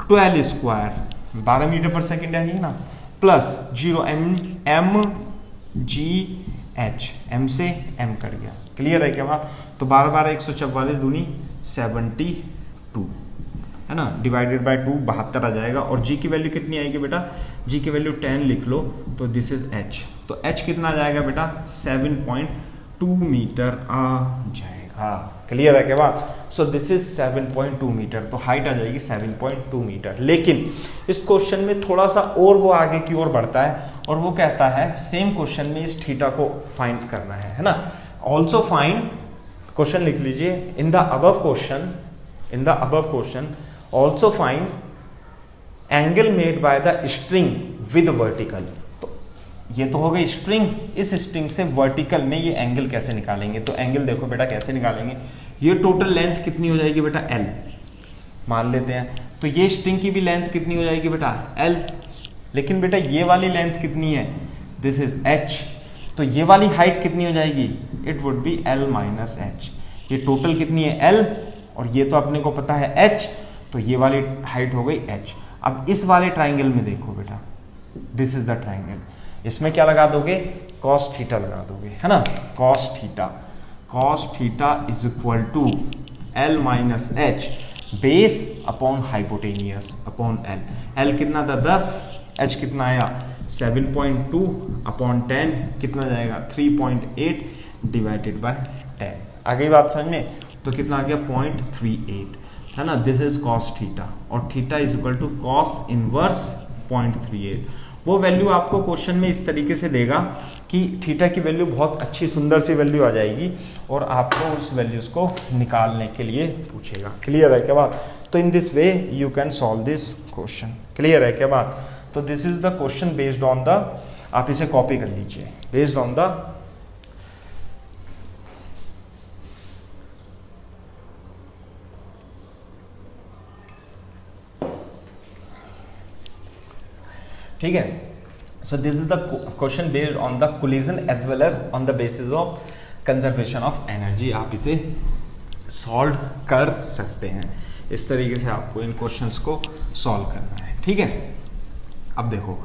12 स्क्वायर 12 मीटर पर सेकेंड है ना, plus 0 m g h, m से m कट गया, क्लियर है क्या बात। तो 12 12 144 दूनी 72, है ना, डिवाइडेड बाय 2 72 आ जाएगा। और g की वैल्यू कितनी आएगी बेटा, g की वैल्यू 10 लिख लो, तो दिस इज h। तो h कितना आ जाएगा बेटा, 7.2 मीटर आ जाएगा। हाँ क्लियर है क्या बात। सो दिस इज 7.2 मीटर, तो हाइट आ जाएगी 7.2 मीटर। लेकिन इस क्वेश्चन में थोड़ा सा और वो आगे की ओर बढ़ता है और वो कहता है सेम क्वेश्चन में इस थीटा को फाइंड करना है ना। ऑल्सो फाइंड, क्वेश्चन लिख लीजिए, in the above question also find angle made by the string with vertical. तो ये तो हो गई स्ट्रिंग, इस स्ट्रिंग से वर्टिकल में ये एंगल कैसे निकालेंगे। तो एंगल देखो बेटा कैसे निकालेंगे, ये टोटल लेंथ कितनी हो जाएगी बेटा L मान लेते हैं, तो ये स्ट्रिंग की भी लेंथ कितनी हो जाएगी बेटा L। लेकिन बेटा ये वाली लेंथ कितनी है, दिस इज H, तो ये वाली हाइट कितनी हो जाएगी, it would be L minus H। ये टोटल कितनी है L और ये तो अपने को पता है H, तो ये वाली हाइट हो गई H। अब इस वाले ट्राइंगल में देखो बेटा, दिस इज द ट्राइंगल, इसमें क्या लगा दोगे, cos थीटा लगा दोगे, है ना। cos theta is equal to L minus H base upon hypotenuse upon L। L कितना था 10, H कितना आया 7.2 अपॉन 10 कितना जाएगा 3.8 डिवाइडेड बाय 10। आ गई बात समझ में, तो कितना आ गया 0.38, है ना। दिस इज cos थीटा और theta is equal to cos inverse 0.38। वो वैल्यू आपको क्वेश्चन में इस तरीके से देगा कि थीटा की वैल्यू बहुत अच्छी सुंदर सी वैल्यू आ जाएगी और आपको उस वैल्यूज को निकालने के लिए पूछेगा। क्लियर है क्या बात। तो in this way you can solve this question. Clear है क्या बात। तो this is the question based on the, आप इसे कॉपी कर लीजिए, बेस्ड ऑन द ठीक है। So this is the question based on the collision as well as on the basis of conservation of energy. आप इसे सॉल्व कर सकते हैं, इस तरीके से आपको इन क्वेश्चंस को सॉल्व करना है। ठीक है, अब देखो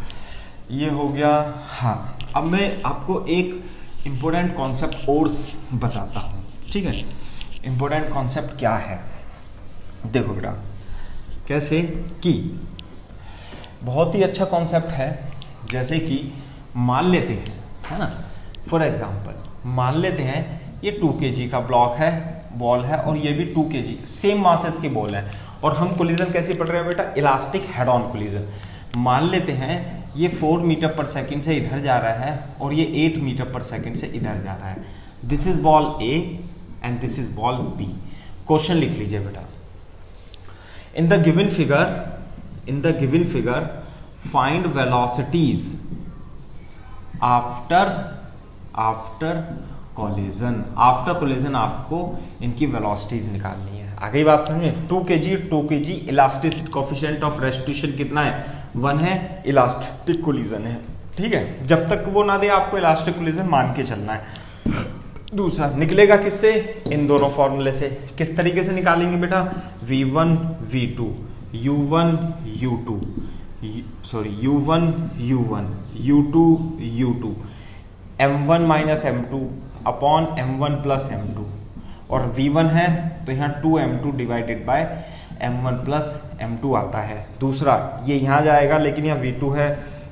ये हो गया। हाँ, अब मैं आपको एक इम्पोर्टेंट कॉन्सेप्ट और बताता हूँ। ठीक है, इम्पोर्टेंट कॉन्सेप्ट क्या है, देखो बेटा कैसे कि बहुत ही अच्छा कॉन्सेप्ट है। जैसे कि मान लेते हैं, है ना, फॉर एग्जांपल मान लेते हैं ये 2 kg का ब्लॉक है, बॉल है, और ये भी 2 kg सेम मासेस की बॉल है, और हम कोलिजन कैसे पढ़ रहे हैं बेटा, इलास्टिक हेड ऑन कोलिजन। मान लेते हैं ये 4 मीटर पर सेकंड से इधर जा रहा है और ये 8 मीटर पर सेकंड से इधर जा रहा है। This is ball A and this is ball B। Question लिख लीजिए बेटा, in the given figure find velocities after collision आपको इनकी velocities निकालनी है। आ गई बात समझ में। 2 kg elastic coefficient of restitution कितना है, 1 है, इलास्टिक कोलिजन है। ठीक है, जब तक वो ना दे आपको इलास्टिक कोलिजन मान के चलना है। दूसरा निकलेगा किससे, इन दोनों फॉर्मूले से। किस तरीके से निकालेंगे बेटा, V1 V2 U1 U2 U1 U1 U2 U2 M1 minus M2 upon M1 plus M2, और V1 है तो यहाँ 2M2 divided by M1 plus M2 आता है। दूसरा ये यहाँ जाएगा, लेकिन यहाँ V2 है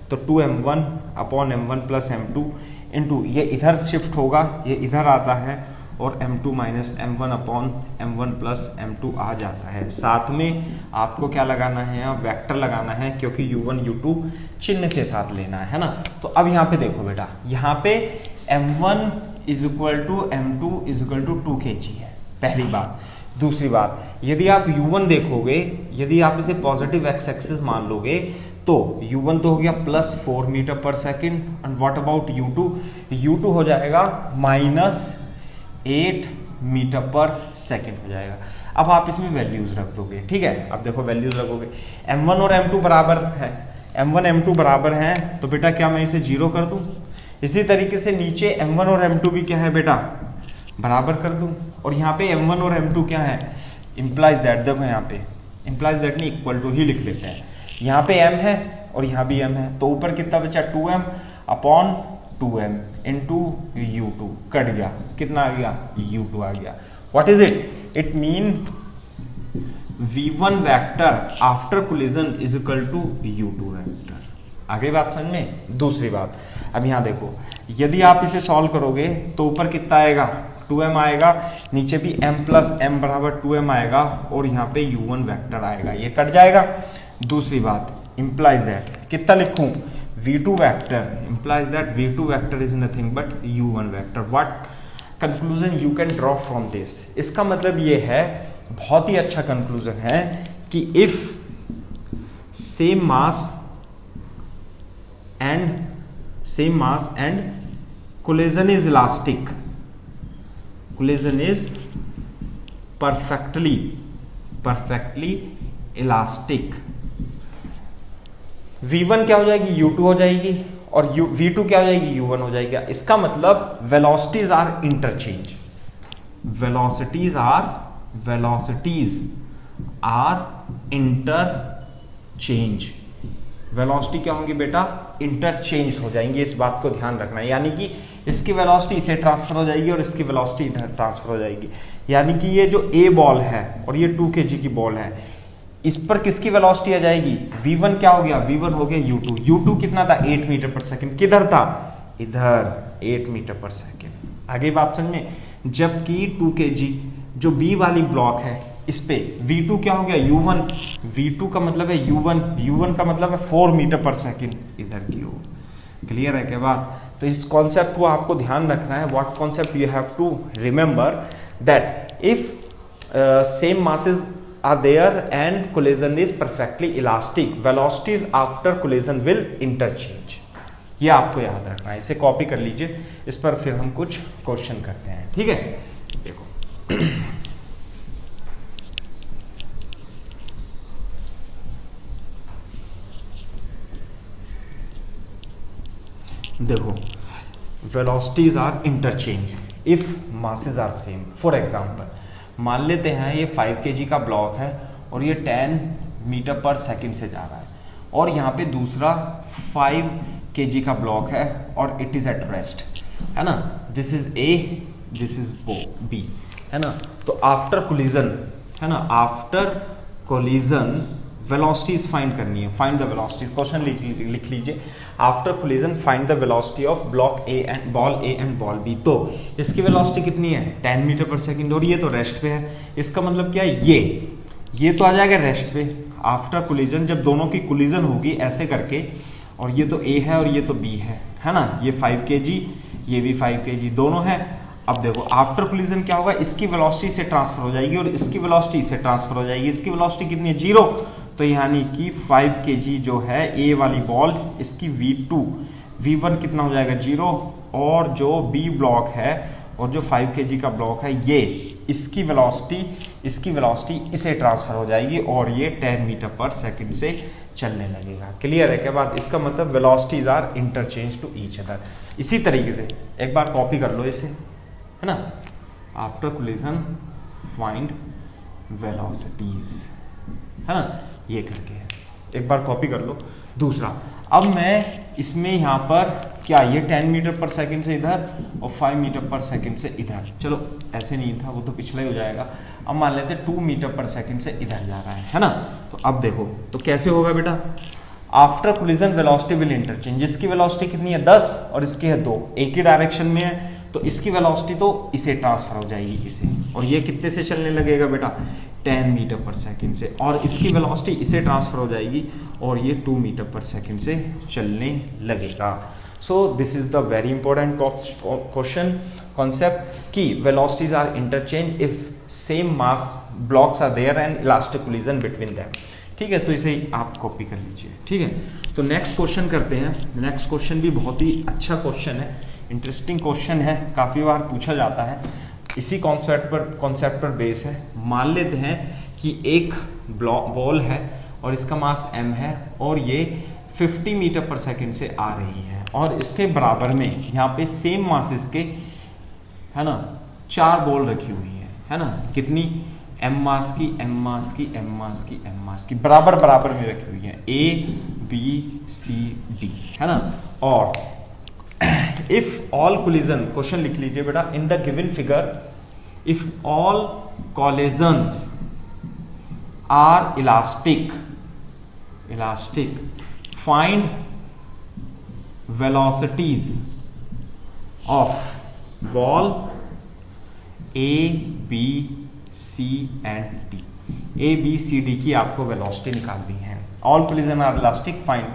तो 2M1 upon M1 plus M2 into ये इधर शिफ्ट होगा, ये इधर आता है, और M2 minus M1 upon M1 plus M2 आ जाता है। साथ में आपको क्या लगाना है, यहाँ वेक्टर लगाना है, क्योंकि U1 U2 चिन्ह के साथ लेना है ना। तो अब यहाँ पे देखो बेटा, यहाँ पे M1 is equal to M2 is equal to 2 kg है, पहली बात। दूसरी बात, यदि आप U1 देखोगे, यदि आप इसे पॉजिटिव एक्स एक्सिस मान लोगे, तो U1 तो हो गया प्लस 4 मीटर पर second, and what about U2, U2 हो जाएगा माइनस 8 मीटर पर सेकेंड हो जाएगा। अब आप इसमें वैल्यूज रख दोगे। ठीक है, अब देखो वैल्यूज रखोगे, M1 और M2 बराबर है, M1 M2 बराबर हैं, तो बेटा क्या मैं इसे 0 कर दूं। इसी तरीके से नीचे M1 और M2 भी क्या है बेटा, बराबर कर दूं, और यहाँ पे M1 और M2 क्या है, इंप्लाइज दैट। देखो यहाँ पे इंप्लाइज दैट नहीं, इक्वल टू ही लिख लेते हैं। यहाँ पे M है और यहाँ भी M है, तो ऊपर कितना बचा 2M upon 2M into U2, cut गया, कितना आ गया U2 आ गया। What is it, it mean V1 vector after collision is equal to U2 vector. आगे बात समझ में। दूसरी बात, अब यहाँ देखो, यदि आप इसे सॉल्व करोगे तो ऊपर कितना आएगा 2m आएगा, नीचे भी m प्लस m बराबर 2m आएगा और यहाँ पे u1 वेक्टर आएगा, ये कट जाएगा। दूसरी बात implies that, कितना लिखूं, v2 vector implies that v2 vector is nothing but u1 vector. what conclusion you can draw from this? इसका मतलब ये है, बहुत ही अच्छा कंक्लूजन है कि if same mass and collision is elastic, collision is perfectly elastic, v1 क्या हो जाएगी, u2 हो जाएगी और v2 क्या हो जाएगी, u1 हो जाएगा। इसका मतलब velocities are interchange, velocities are interchange, velocity क्या होंगी बेटा, इंटरचेंज हो जाएंगे। इस बात को ध्यान रखना है, यानी कि इसकी वेलोसिटी इसे ट्रांसफर हो जाएगी और इसकी वेलोसिटी इधर ट्रांसफर हो जाएगी। यानी कि ये जो ए बॉल है और ये 2 kg की बॉल है, इस पर किसकी वेलोसिटी आ जाएगी, v1 क्या हो गया, v1 हो गया u2। u2 कितना था, 8 मीटर पर सेकंड, किधर था, इधर 8 मीटर पर सेकंड। आगे बात समझ में। जबकि 2 kg जो b वाली ब्लॉक है, इस पे v2 क्या हो गया, u1, v2 का मतलब है u1 का मतलब है 4 मीटर पर सेकंड इधर की ओर। क्लियर है क्या बात? तो इस कॉन्सेप्ट को आपको ध्यान रखना है। What concept you have to remember that if same masses are there and collision is perfectly elastic, velocities after collision will interchange। ये आपको याद रखना है, इसे कॉपी कर लीजिए, इस पर फिर हम कुछ क्वेश्चन करते हैं, ठीक है। देखो देखो velocities are interchange if masses are same। For example मान लेते हैं ये 5 kg का ब्लॉक है और ये 10 मीटर पर सेकंड से जा रहा है, और यहाँ पे दूसरा 5 kg का ब्लॉक है और इट इज एट रेस्ट, है ना। This is A, this is B, है ना। तो आफ्टर कोलिजन, है ना, आफ्टर कोलिजन वेलोसिटीज फाइंड करनी है, फाइंड द वेलोसिटीज। क्वेश्चन लिख लीजिए, after collision find the velocity of block A and ball B. तो इसकी वेलोसिटी कितनी है, 10 मीटर पर सेकंड, और ये तो रेस्ट पे है। इसका मतलब क्या है, ये तो आ जाएगा रेस्ट पे। आफ्टर कोलिजन जब दोनों की कोलिजन होगी ऐसे करके, और ये तो ए है और ये तो बी है ना, ये 5 kg, ये भी 5 kg, दोनों है। अब देखो आफ्टर कोलिजन क्या होगा, इसकी वेलोसिटी से ट्रांसफर हो जाएगी और इसकी वेलोसिटी से ट्रांसफर हो जाएगी। इसकी वेलोसिटी कितनी है, 0। तो यानी कि 5 kg जो है ए वाली बॉल, इसकी v1 कितना हो जाएगा, 0, और जो बी ब्लॉक है और जो 5 kg का ब्लॉक है, ये इसकी वेलोसिटी इसे ट्रांसफर हो जाएगी और ये 10 मीटर पर सेकंड से चलने लगेगा। क्लियर है क्या बात? इसका मतलब velocities are interchange to each other. इसी तरीके से एक बार कॉपी कर लो इसे, है ना। आफ्टर कोलिजन फाइंड वेलोसिटीज, है ना, ये करके है, एक बार कॉपी कर लो। दूसरा, अब मैं इसमें यहाँ पर क्या, ये 10 मीटर पर सेकंड से इधर और 5 मीटर पर सेकंड से इधर, चलो ऐसे नहीं था, वो तो पिछला ही हो जाएगा। अब मान लेते 2 मीटर पर सेकंड से इधर जा रहा है ना। तो अब देखो तो कैसे होगा बेटा, after collision velocity will interchange. इसकी वेलोसिटी कितनी है, 10, और इसकी है 2, एक ही डायरेक्शन में है, तो इसकी वेलोसिटी तो इसे ट्रांसफर हो जाएगी इसे, और ये कितने से चलने लगेगा बेटा, 10 मीटर पर सेकंड से, और इसकी वेलोसिटी इसे ट्रांसफर हो जाएगी और ये 2 मीटर पर सेकंड से चलने लगेगा। So this is the very important question concept कि velocities are interchange if same mass blocks are there and elastic collision between them. ठीक है, तो इसे आप कॉपी कर लीजिए। ठीक है, तो नेक्स्ट क्वेश्चन करते हैं। नेक्स्ट क्वेश्चन भी बहुत ही अच्छा क्वेश्चन है, इंटरेस्टिंग क्वेश्चन है, काफ़ी बार पूछा जाता है, इसी कॉन्सेप्ट पर बेस है। मान लेते हैं कि एक बॉल है और इसका मास m है और ये 50 मीटर पर सेकंड से आ रही है, और इसके बराबर में यहाँ पे सेम मासेस के, है ना, 4 बॉल रखी हुई है ना, कितनी, m मास की, m मास की, m मास की, m मास की, बराबर में रखी हुई है, A B C D, है ना। और इफ ऑल कोलिजन, क्वेश्चन लिख लीजिए बेटा, in the given figure if all collisions are elastic find velocities of ball A B C and D, A B C D की आपको वेलोसिटी निकालनी है। All collision are elastic, find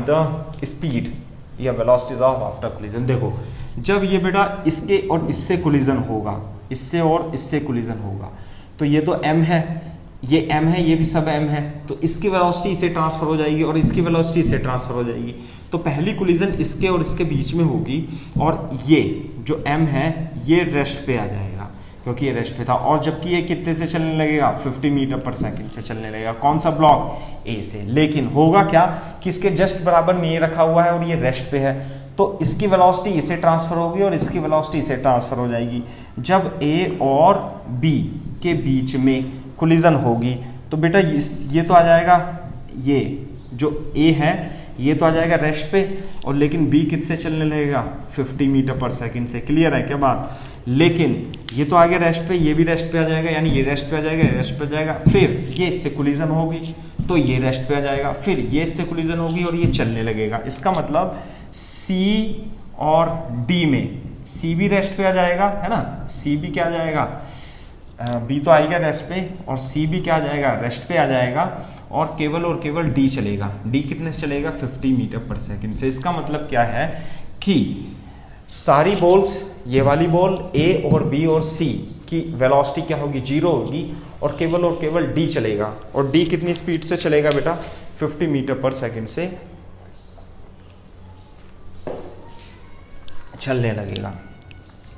the speed या वेलोसिटी ऑफ आफ्टर कोलिजन। देखो जब ये बेटा इसके और इससे कोलिजन होगा, इससे और इससे कोलिजन होगा, तो ये तो m है, ये m है, ये भी सब m है, तो इसकी वेलोसिटी इसे ट्रांसफर हो जाएगी और इसकी वेलोसिटी इसे ट्रांसफर हो जाएगी। तो पहली कोलिजन इसके और इसके बीच में होगी और ये जो m है ये रेस्ट पे आ जाएगा क्योंकि ये रेस्ट पे था, और जबकि ये कितने से चलने लगेगा, 50 मीटर पर सेकंड से चलने लगेगा। कौन सा ब्लॉक, ए से। लेकिन होगा क्या कि इसके जस्ट बराबर में ये रखा हुआ है और ये रेस्ट पे है, तो इसकी वेलोसिटी इसे ट्रांसफर होगी और इसकी वेलोसिटी इसे ट्रांसफर हो जाएगी। जब ए और बी के बीच में कोलिजन होगी तो बेटा ये तो आ जाएगा, ये जो ए है ये तो आ जाएगा रेस्ट पे, और लेकिन बी किससे चलने लगेगा, 50 मीटर पर सेकंड से। क्लियर है क्या बात। लेकिन ये तो आगे रेस्ट पे, ये भी रेस्ट पे आ जाएगा, यानी ये रेस्ट पे आ जाएगा, रेस्ट पे आ जाएगा, फिर ये इससे कोलिजन होगी तो ये रेस्ट पे आ जाएगा, फिर ये इससे कोलिजन होगी और ये चलने लगेगा। इसका मतलब सी और डी में, सी भी रेस्ट पे आ जाएगा, है ना, सी भी क्या आ जाएगा, बी तो आएगा रेस्ट पे और सी भी क्या आ जाएगा, रेस्ट पे आ जाएगा, और केवल डी चलेगा। डी कितने से चलेगा, 50 मीटर पर सेकंड से। इसका मतलब क्या है कि सारी बॉल्स, ये वाली बॉल ए और बी और सी की वेलोसिटी क्या होगी, 0 होगी, और केवल डी चलेगा, और डी कितनी स्पीड से चलेगा बेटा, 50 मीटर पर सेकंड से चलने लगेगा।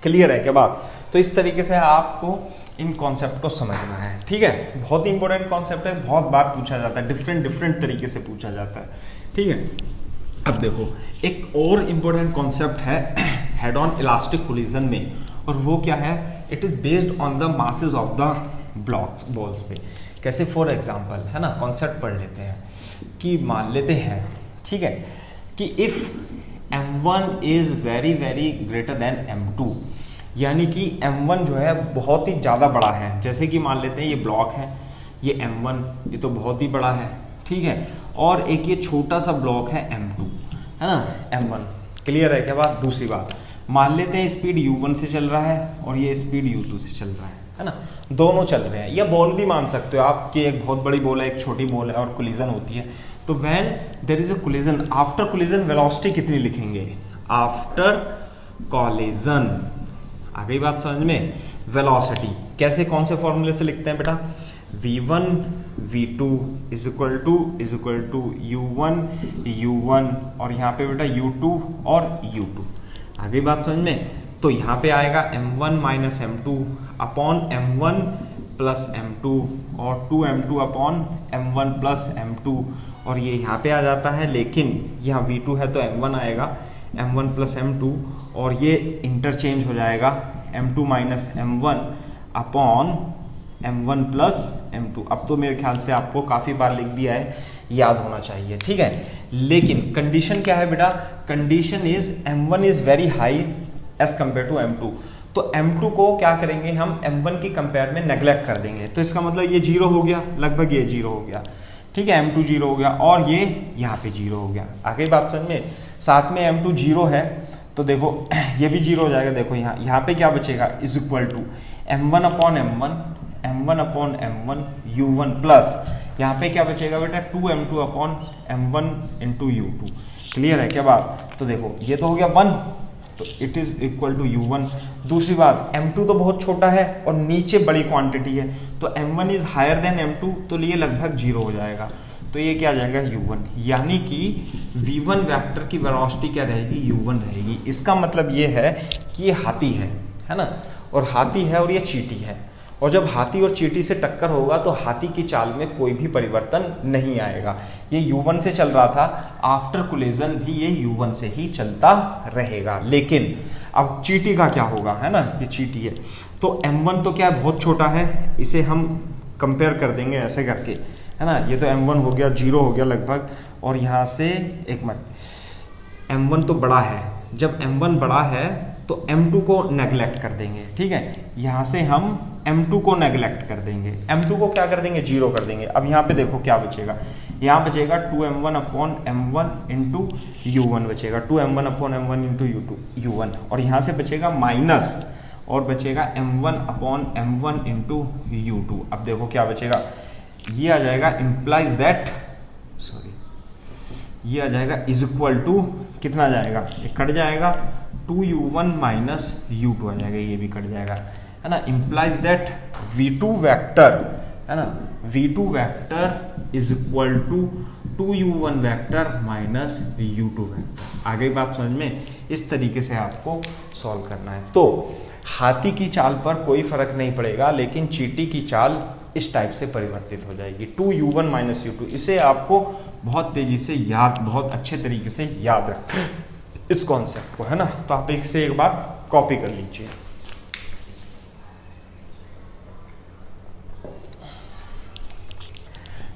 क्लियर है क्या बात। तो इस तरीके से आपको इन कॉन्सेप्ट को समझना है, ठीक है। बहुत ही इंपॉर्टेंट कॉन्सेप्ट है, बहुत बार पूछा जाता है, डिफरेंट तरीके से पूछा जाता है, ठीक है। अब देखो एक और इंपॉर्टेंट कॉन्सेप्ट है हेड ऑन इलास्टिक कोलिजन में, और वो क्या है, it is based on the masses of the blocks, balls पे। कैसे, फॉर एग्जांपल, है ना, कॉन्सेप्ट पढ़ लेते हैं कि मान लेते हैं, ठीक है, कि if m1 is very greater than m2, यानी कि m1 जो है बहुत ही ज़्यादा बड़ा है। जैसे कि मान लेते हैं ये ब्लॉक है, ये m1, ये तो बहुत ही बड़ा है, ठीक है, और एक ये छोटा सा ब्लॉक है m2, है ना, m1। क्लियर है क्या बात। दूसरी बात, मान लेते हैं स्पीड u1 से चल रहा है और ये स्पीड u2 से चल रहा है ना, दोनों चल रहे हैं। या बॉल भी मान सकते हो आप कि एक बहुत बड़ी बॉल है, एक छोटी बॉल है, और कोलिजन होती है। तो when there is a collision, after collision velocity कितनी लिखेंगे, आफ्टर कोलिजन। आ गई बात समझ में। वेलोसिटी कैसे, कौन से फॉर्मूले से लिखते हैं बेटा, v1 v2 is equal to u1 u1, और यहाँ पे बेटा u2 और u2। आ गई बात समझ में। तो यहाँ पे आएगा m1 minus m2 upon m1 plus m2, और 2m2 upon m1 plus m2, और ये यहाँ पे आ जाता है, लेकिन यहाँ v2 है तो m1 आएगा, m1 प्लस m2, और ये इंटरचेंज हो जाएगा m2 minus m1 upon m1 plus m2। अब तो मेरे ख्याल से आपको काफ़ी बार लिख दिया है, याद होना चाहिए, ठीक है। लेकिन कंडीशन क्या है बेटा, condition is m1 is very high as compare to m2। तो m2 को क्या करेंगे हम, m1 की कंपेयर में नेग्लेक्ट कर देंगे, तो इसका मतलब ये 0 हो गया, लगभग ये 0 हो गया, ठीक है, m2 0 हो गया, और ये यहाँ पे 0 हो गया। आगे बात समझ में। साथ में m2 0 है तो देखो ये भी 0 हो जाएगा। देखो यहाँ पे क्या बचेगा, is equal to m1 upon m1 upon m1 u1 plus यहाँ पे क्या बचेगा बेटा, 2m2 upon m1 into u2। Clear है क्या बात। तो देखो ये तो हो गया 1, तो it is equal to u1। दूसरी बात, m2 तो बहुत छोटा है और नीचे बड़ी क्वांटिटी है, तो m1 is higher than m2, तो ये लगभग 0 हो जाएगा, तो ये क्या आ जाएगा u1, यानी कि v1 वेक्टर की वेलोसिटी क्या रहेगी, u1 रहेगी। इसका मतलब ये है कि ये हाथी है ना, और हाथी है और ये चींटी है, और जब हाथी और चींटी से टक्कर होगा तो हाथी की चाल में कोई भी परिवर्तन नहीं आएगा। ये u1 से चल रहा था, आफ्टर कोलिजन भी ये u1 से ही चलता रहेगा। लेकिन अब चींटी का क्या होगा, है ना, ये चींटी है, तो m1 तो क्या है, बहुत छोटा है, इसे हम कंपेयर कर देंगे ऐसे करके, है ना। ये तो m1 हो गया, 0 हो गया लगभग, और यहाँ से एक मिनट, m1 तो बड़ा है। जब m1 बड़ा है तो m2 को नेगलेक्ट कर देंगे, ठीक है। यहाँ से हम m2 को नेगलेक्ट कर देंगे, m2 को क्या कर देंगे, 0 कर देंगे। अब यहाँ पे देखो क्या बचेगा, यहाँ बचेगा 2m1 upon m1 into u1 बचेगा, 2m1 upon m1 into u1, और यहाँ से बचेगा माइनस, और बचेगा m1 upon m1 into u2। अब देखो क्या बचेगा, ये आ जाएगा इम्प्लाइज दैट, सॉरी, ये आ जाएगा इज इक्वल टू, कितना आ जाएगा, ये कट जाएगा 2u1 माइनस u2 आ जाएगा, ये भी कट जाएगा, है ना। इम्प्लाइज दैट v2 वेक्टर, है ना, v2 vector is equal to 2u1 vector minus u2 vector. आ गई बात समझ में? इस तरीके से आपको सॉल्व करना है। तो हाथी की चाल पर कोई फर्क नहीं पड़ेगा, लेकिन चींटी की चाल इस टाइप से परिवर्तित हो जाएगी, 2u1 माइनस u2। इसे आपको बहुत तेजी से याद, बहुत अच्छे तरीके से याद रखना है इस कॉन्सेप्ट को, है ना। तो आप इसे एक बार कॉपी कर लीजिए।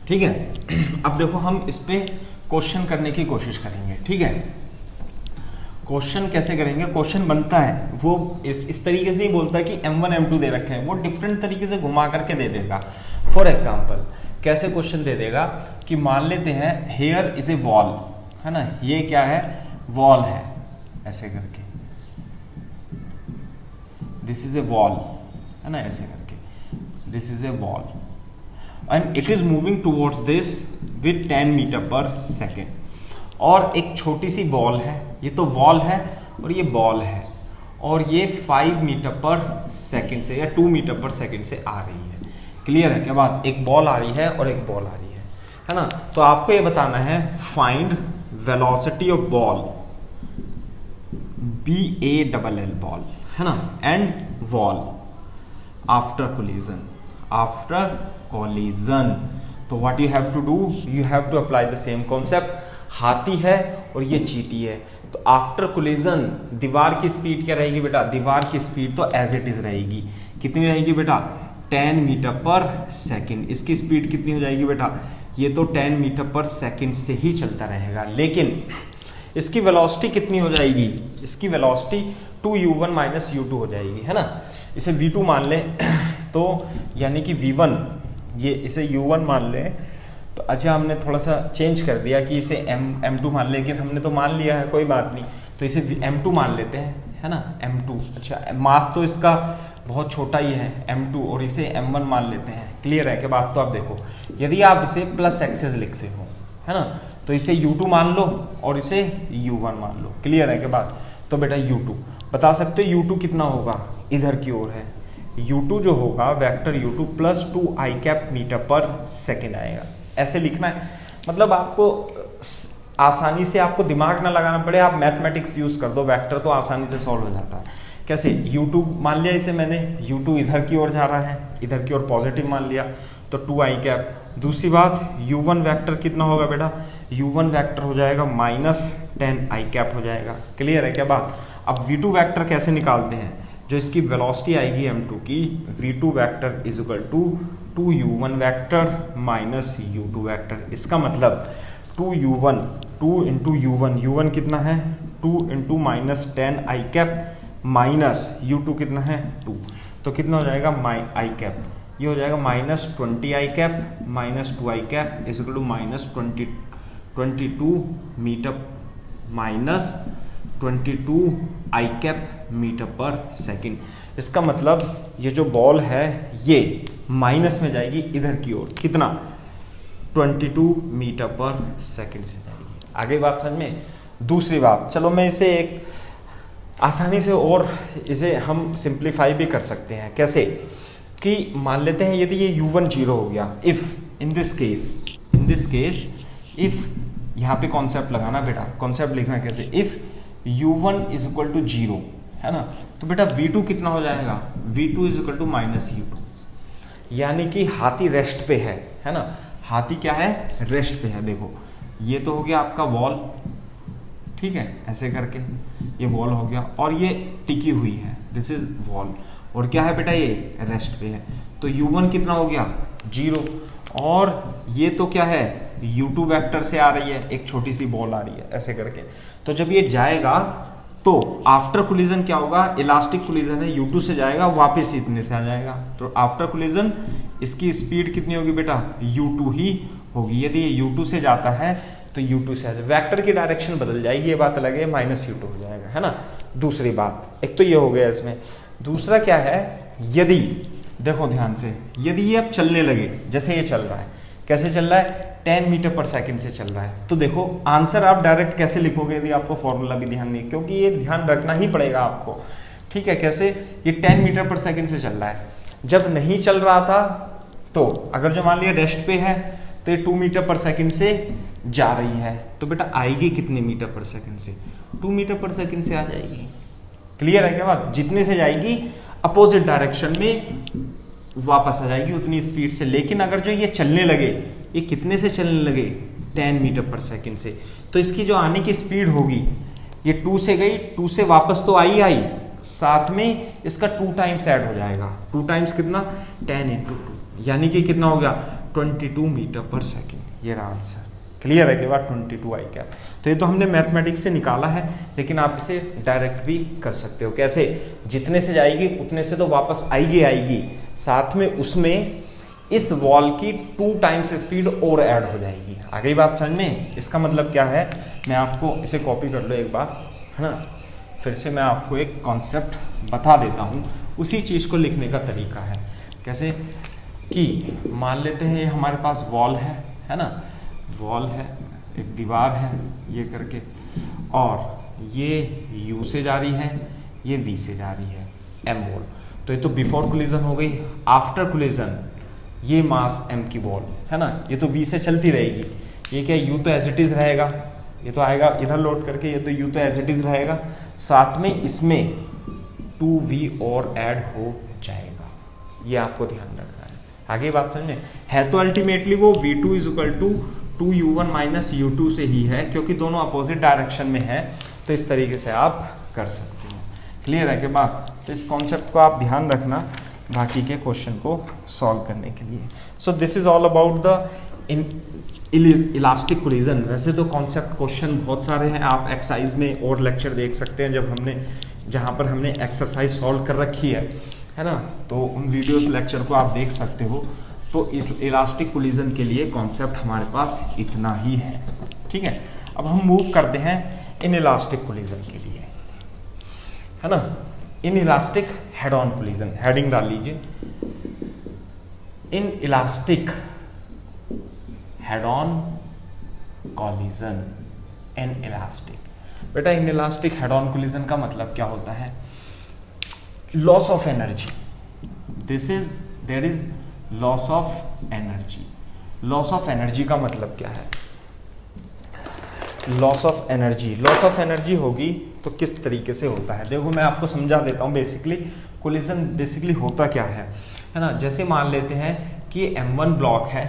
ठीक है, अब देखो हम इस पे क्वेश्चन करने की कोशिश करेंगे, ठीक है। क्वेश्चन कैसे करेंगे, क्वेश्चन बनता है वो इस तरीके से नहीं बोलता कि m1 m2 दे रखे हैं, वो डिफरेंट तरीके से घुमा करके दे देगा। फॉर एग्जांपल कैसे क्वेश्चन दे देगा कि मान लेते हैं हेयर इज ए वॉल, है ना, ये क्या है, वॉल है, ऐसे करके, दिस इज ए वॉल, है ना, ऐसे करके, this is a wall and it is moving towards this with 10 metre पर सेकेंड। और एक छोटी सी बॉल है, ये तो वॉल है और ये बॉल है, और ये 5 मीटर पर सेकेंड से या 2 मीटर पर सेकेंड से आ रही है। क्लियर है क्या बात? एक बॉल आ रही है और एक बॉल आ रही है ना। तो आपको ये बताना है find velocity of ball, BALL ball, है ना, and wall after collision, after collision. तो what you have to do, you have to apply the same concept. हाथी है और ये चींटी है, तो आफ्टर कोलिजन दीवार की स्पीड क्या रहेगी बेटा, दीवार की स्पीड तो एज इट इज रहेगी, कितनी रहेगी बेटा, 10 मीटर पर सेकेंड। इसकी स्पीड कितनी हो जाएगी बेटा, ये तो 10 मीटर पर सेकेंड से ही चलता रहेगा, लेकिन इसकी वेलोसिटी कितनी हो जाएगी, इसकी वेलोसिटी 2u1 माइनस u2 हो जाएगी, है ना। इसे v2 मान ले तो यानी कि v1, ये इसे u1 मान ले, तो अच्छा हमने थोड़ा सा चेंज कर दिया कि इसे m2 मान ले, लेकिन हमने तो मान लिया है, कोई बात नहीं, तो इसे m2 मान लेते हैं, है ना, m2। अच्छा मास तो इसका बहुत छोटा ही है m2, और इसे m1 मान लेते हैं। क्लियर है क्या बात? तो आप देखो, यदि आप इसे प्लस एक्सेस लिखते हो, है ना, तो इसे u2 मान लो और इसे u1 मान लो। क्लियर है क्या बात? तो बेटा u2 बता सकते हो, u2 कितना होगा, इधर की ओर है, u2 जो होगा vector u2 plus 2i cap metre पर सेकेंड आएगा। ऐसे लिखना है, मतलब आपको आसानी से, आपको दिमाग ना लगाना पड़े, आप मैथमेटिक्स यूज कर दो, वेक्टर तो आसानी से सॉल्व हो जाता है। कैसे, u2 मान लिया इसे मैंने, u2 इधर की ओर जा रहा है, इधर की ओर पॉजिटिव मान लिया, तो 2i कैप। दूसरी बात, u1 वेक्टर कितना होगा बेटा, u1 वेक्टर हो जाएगा माइनस 10i कैप हो जाएगा। क्लियर है क्या बात? अब v2 वेक्टर कैसे निकालते हैं, जो इसकी वेलोसिटी आएगी m2 की, v2 vector is equal to 2u1 vector minus u2 vector. इसका मतलब 2u1, 2 इंटू u1 कितना है, 2 into minus 10i cap minus u2 कितना है, 2, तो कितना हो जाएगा i कैप, ये हो जाएगा minus 20i cap minus 2i cap is equal to minus 22 metre minus 22i cap metre पर सेकेंड। इसका मतलब ये जो बॉल है ये माइनस में जाएगी इधर की ओर, कितना, 22 मीटर पर सेकेंड से जाएगी। आगे बात समझ में? दूसरी बात, चलो मैं इसे एक आसानी से और इसे हम सिंप्लीफाई भी कर सकते हैं। कैसे कि मान लेते हैं यदि ये u1 0 हो गया, if in this case if, यहाँ पे कॉन्सेप्ट लगाना बेटा, कॉन्सेप्ट लिखना कैसे, if u1 is equal to 0, है ना, तो बेटा v2 कितना हो जाएगा, v2 is equal to minus u2, यानी कि हाथी रेस्ट पे है ना, हाथी क्या है, रेस्ट पे है। देखो ये तो हो गया आपका वॉल, ठीक है, ऐसे करके ये वॉल हो गया, और ये टिकी हुई है, दिस इज वॉल, और क्या है बेटा, ये रेस्ट पे है, तो u1 कितना हो गया, 0, और ये तो क्या है, u2 वेक्टर से आ रही है, एक छोटी सी बॉल आ रही है, ऐसे करके। तो जब ये जाएगा तो आफ्टर कोलिजन क्या होगा, इलास्टिक कोलिजन है, U2 से जाएगा वापस इतने से आ जाएगा, तो आफ्टर कोलिजन इसकी स्पीड कितनी होगी बेटा, U2 ही होगी। यदि ये U2 से जाता है तो U2 से आ जाए, वेक्टर की डायरेक्शन बदल जाएगी, ये बात अलग है, -U2 हो जाएगा, है ना। दूसरी बात, एक तो ये हो गया इसमें। दूसरा क्या है, यदि देखो ध्यान से, यदि ये अब चलने लगे, जैसे ये चल रहा है, कैसे चल रहा है, 10 मीटर पर सेकंड से चल रहा है, तो देखो आंसर आप डायरेक्ट कैसे लिखोगे यदि आपको फॉर्मूला भी ध्यान नहीं, क्योंकि ये ध्यान रखना ही पड़ेगा आपको, ठीक है। कैसे, ये 10 मीटर पर सेकंड से चल रहा है, जब नहीं चल रहा था तो अगर जो मान लिया रेस्ट पे है तो ये 2 मीटर पर सेकंड से जा रही है, तो बेटा आएगी कितने मीटर पर सेकंड से, 2 मीटर पर सेकंड से आ जाएगी। क्लियर है क्या बात, जितने से जाएगी अपोजिट डायरेक्शन में वापस आ जाएगी उतनी स्पीड से। लेकिन अगर जो ये चलने लगे, ये कितने से चलने लगे, 10 मीटर पर सेकंड से, तो इसकी जो आने की स्पीड होगी, ये 2 से गई, 2 से वापस तो आई, साथ में इसका 2 टाइम्स ऐड हो जाएगा, 2 टाइम्स कितना, 10 × 2, यानी कि कितना हो गया, 22 मीटर पर सेकंड। ये रहा आंसर। क्लियर है कि बात, 22 आई कैप। तो ये तो हमने मैथमेटिक्स से निकाला है, लेकिन आप इसे डायरेक्ट भी कर सकते हो। कैसे, जितने से जाएगी उतने से तो वापस आएगी, साथ में उसमें इस वॉल की 2 टाइम्स स्पीड और ऐड हो जाएगी। आ गई बात समझ में। इसका मतलब क्या है, मैं आपको इसे कॉपी कर लो एक बार, है ना, फिर से मैं आपको एक कॉन्सेप्ट बता देता हूँ, उसी चीज़ को लिखने का तरीका है। कैसे कि मान लेते हैं ये हमारे पास वॉल है ना, वॉल है, एक दीवार है ये करके, और ये U से जा रही है, ये V से जा रही है, M वॉल। तो ये तो बिफोर कोलिजन हो गई। आफ्टर कोलिजन ये मास M की वॉल है ना, ये तो V से चलती रहेगी, ये क्या U तो एज इट इज रहेगा, ये तो आएगा इधर लोड करके, ये तो U तो एज इट इज रहेगा, साथ में इसमें 2V और ऐड हो जाएगा, ये आपको ध्यान रखना है। आगे बात समझे, है तो अल्टीमेटली वो V2 = 2U1 - U2 से ही है, क्योंकि दोनों अपोजिट डायरेक्शन में है, तो इस तरीके से आप कर सकते हो। क्लियर है कि बात, तो इस कॉन्सेप्ट को आप ध्यान रखना बाकी के क्वेश्चन को सॉल्व करने के लिए। सो this is all about the elastic collision. वैसे तो कॉन्सेप्ट क्वेश्चन बहुत सारे हैं, आप एक्सरसाइज में और लेक्चर देख सकते हैं, जहाँ पर हमने एक्सरसाइज सॉल्व कर रखी है ना, तो उन वीडियोस लेक्चर को आप देख सकते हो। तो इस इलास्टिक कोलिजन के लिए कॉन्सेप्ट हमारे पास इतना ही है, ठीक है। अब हम मूव करते हैं इन इलास्टिक कोलिजन के लिए, है ना, inelastic head on collision. Heading डाल लीजिए, inelastic head on collision, inelastic. बेटा inelastic head on collision का मतलब क्या होता है, loss of energy, there is loss of energy. Loss of energy का मतलब क्या है, लॉस ऑफ एनर्जी होगी तो किस तरीके से होता है, देखो मैं आपको समझा देता हूँ। बेसिकली कोलिजन बेसिकली होता क्या है ना, जैसे मान लेते हैं कि ये M1 ब्लॉक है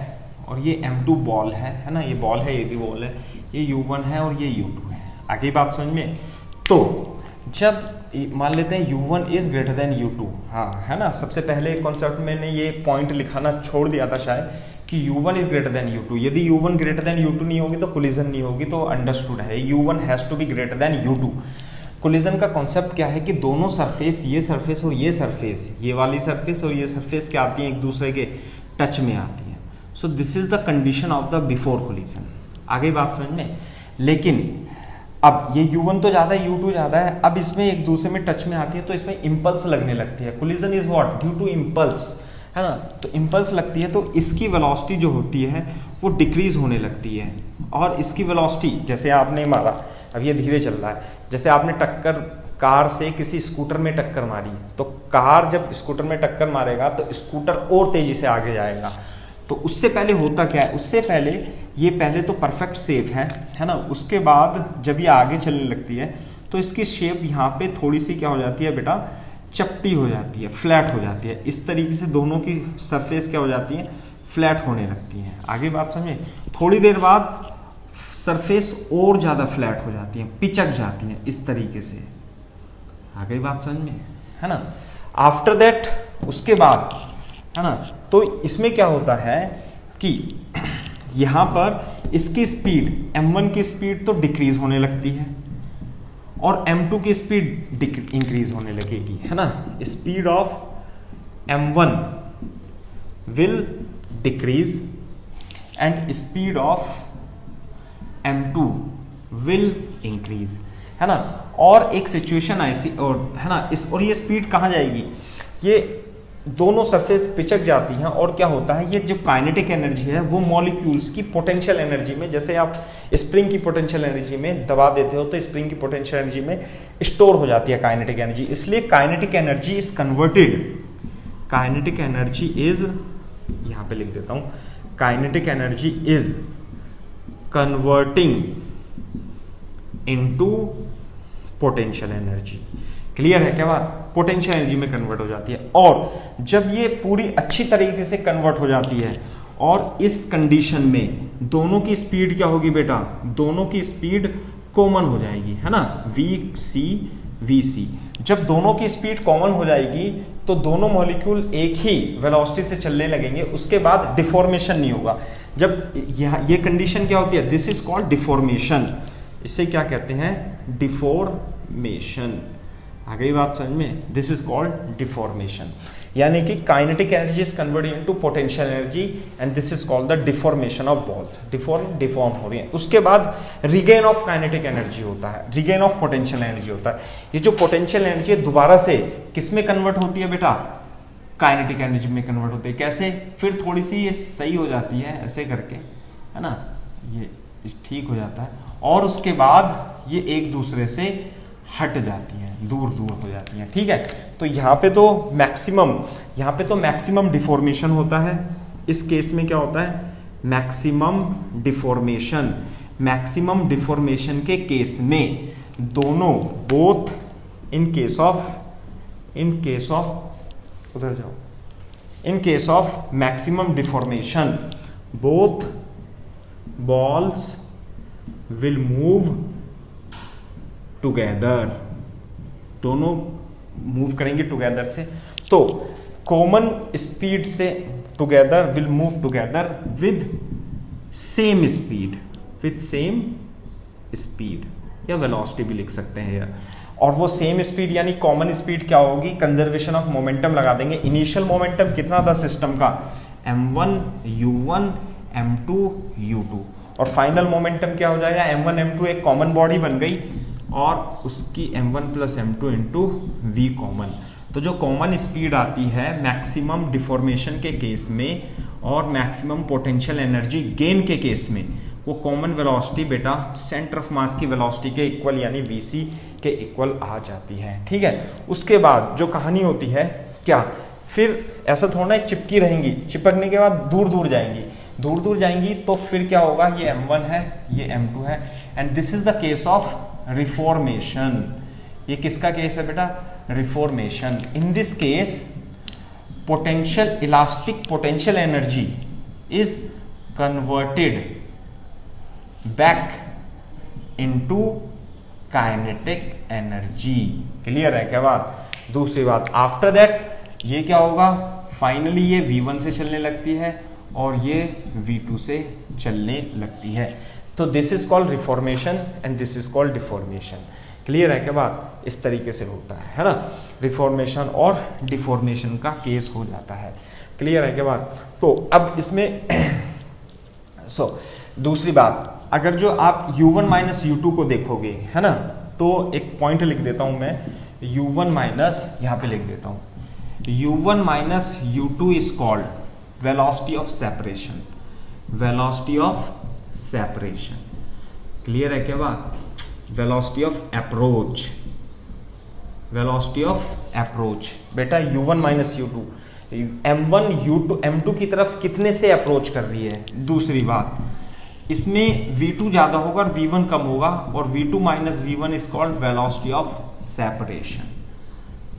और ये M2 बॉल है ना, ये बॉल है, ये भी बॉल है, ये U1 है और ये U2 है। आगे बात समझ में, तो जब मान लेते हैं U1 is greater than U2, हाँ है ना, सबसे पहले कॉन्सेप्ट में मैंने ये पॉइंट लिखाना छोड़ दिया था शायद, कि U1 is greater than U2। यदि U1 ग्रेटर देन U2 नहीं होगी तो कोलिजन नहीं होगी, तो अंडरस्टूड है U1 has to be greater than U2। Collision का कॉन्सेप्ट क्या है कि दोनों सरफेस, ये सरफेस और ये सरफेस, ये वाली सरफेस और ये सरफेस क्या आती है, एक दूसरे के टच में आती है। So this is the condition of the before collision. आगे बात समझ में। लेकिन अब ये U1 तो ज़्यादा है, U2 ज़्यादा है, अब इसमें एक दूसरे में टच में आती है तो इसमें इम्पल्स लगने लगती है। Collision is what, due to impulse, है ना, तो इम्पल्स लगती है तो इसकी वेलोसिटी जो होती है वो डिक्रीज होने लगती है, और इसकी वेलोसिटी, जैसे आपने मारा, अब ये धीरे चल रहा है, जैसे आपने टक्कर कार से किसी स्कूटर में टक्कर मारी, तो कार जब स्कूटर में टक्कर मारेगा तो स्कूटर और तेजी से आगे जाएगा। तो उससे पहले होता क्या है, उससे पहले ये पहले तो परफेक्ट शेप है ना, उसके बाद जब ये आगे चलने लगती है तो इसकी शेप यहाँ पे थोड़ी सी क्या हो जाती है बेटा, चपटी हो जाती है, फ्लैट हो जाती है। इस तरीके से दोनों की सरफेस क्या हो जाती है, फ्लैट होने लगती है। आगे बात समझे, थोड़ी देर बाद सरफेस और ज़्यादा फ्लैट हो जाती है, पिचक जाती है इस तरीके से। आगे बात समझ में, है ना। आफ्टर दैट, उसके बाद, है ना, तो इसमें क्या होता है कि यहाँ पर इसकी स्पीड M1 की स्पीड तो डिक्रीज होने लगती है, और m2 की स्पीड इंक्रीज होने लगेगी, है ना। Speed of m1 will decrease and speed of m2 will increase, है ना। और एक सिचुएशन ऐसी और है ना और ये स्पीड कहाँ जाएगी, ये दोनों सरफेस पिचक जाती हैं और क्या होता है, ये जो काइनेटिक एनर्जी है वो मॉलिक्यूल्स की पोटेंशियल एनर्जी में, जैसे आप स्प्रिंग की पोटेंशियल एनर्जी में दबा देते हो तो स्प्रिंग की पोटेंशियल एनर्जी में स्टोर हो जाती है काइनेटिक एनर्जी। इसलिए kinetic energy is converted, kinetic energy is, यहाँ पे लिख देता हूँ, kinetic energy is converting into potential energy. Clear है क्या बात, पोटेंशियल एनर्जी में कन्वर्ट हो जाती है। और जब ये पूरी अच्छी तरीके से कन्वर्ट हो जाती है और इस कंडीशन में दोनों की स्पीड क्या होगी बेटा, दोनों की स्पीड कॉमन हो जाएगी, है ना, वी सी। जब दोनों की स्पीड कॉमन हो जाएगी तो दोनों मॉलिक्यूल एक ही वेलोसिटी से चलने लगेंगे, उसके बाद डिफॉर्मेशन नहीं होगा। जब ये कंडीशन क्या होती है, दिस इज कॉल्ड डिफॉर्मेशन, इसे क्या कहते हैं, डिफॉर्मेशन। आ गई बात समझ में, दिस इज कॉल्ड डिफॉर्मेशन, यानी कि kinetic energy is converted into potential energy and this is called the deformation of balls. Deform हो रही है। उसके बाद रिगेन ऑफ काइनेटिक एनर्जी होता है, रिगेन ऑफ पोटेंशियल एनर्जी होता है। ये जो पोटेंशियल एनर्जी है दोबारा से किस में कन्वर्ट होती है बेटा, काइनेटिक एनर्जी में कन्वर्ट होती है। कैसे, फिर थोड़ी सी ये सही हो जाती है ऐसे करके, है ना, ये ठीक हो जाता है और उसके बाद ये एक दूसरे से हट जाती हैं, दूर दूर हो जाती हैं, ठीक है। तो यहाँ पे तो मैक्सिमम डिफॉर्मेशन होता है। इस केस में क्या होता है, मैक्सिमम डिफॉर्मेशन के केस में दोनों both in case of maximum deformation both balls will move together, दोनों मूव करेंगे टुगेदर से, तो कॉमन स्पीड से together will move together with same speed या वेलोसिटी भी लिख सकते हैं यार। और वो सेम स्पीड यानी कॉमन स्पीड क्या होगी, कंजर्वेशन ऑफ मोमेंटम लगा देंगे। इनिशियल मोमेंटम कितना था सिस्टम का, m1 u1 m2 u2, और फाइनल मोमेंटम क्या हो जाएगा, m1 m2 एक कॉमन बॉडी बन गई और उसकी m1 plus m2 into we common. तो जो कॉमन स्पीड आती है मैक्सिमम डिफॉर्मेशन के केस में और मैक्सिमम पोटेंशियल एनर्जी गेन के केस में, वो कॉमन वेलोसिटी बेटा सेंटर ऑफ मास की वेलोसिटी के इक्वल यानी vc के इक्वल आ जाती है, ठीक है। उसके बाद जो कहानी होती है क्या, फिर ऐसा थोड़ा चिपकी रहेंगी, चिपकने के बाद दूर दूर जाएंगी तो फिर क्या होगा, ये m1 है ये m2 है and this is the case of reformation. ये किसका केस है बेटा, reformation. In this case elastic potential energy is converted back into kinetic energy. Clear है क्या बात। दूसरी बात, आफ्टर दैट ये क्या होगा, फाइनली ये v1 से चलने लगती है और ये v2 से चलने लगती है। तो this is called reformation and this is called deformation. Clear है क्या बात, इस तरीके से होता है ना, रिफॉर्मेशन और डिफॉर्मेशन का केस हो जाता है। क्लियर है क्या बात। तो अब इसमें दूसरी बात, अगर जो आप u1 माइनस u2 को देखोगे, है ना, तो एक पॉइंट लिख देता हूं मैं, u1 माइनस, यहां पे लिख देता हूं, u1 minus u2 is called velocity of separation. Clear है क्या बात, वेलोसिटी ऑफ अप्रोच बेटा u1 minus u2, m1 u2 m2 की तरफ कितने से अप्रोच कर रही है। दूसरी बात, इसमें v2 ज्यादा होगा और v1 कम होगा और v2 minus v1 is called velocity of separation.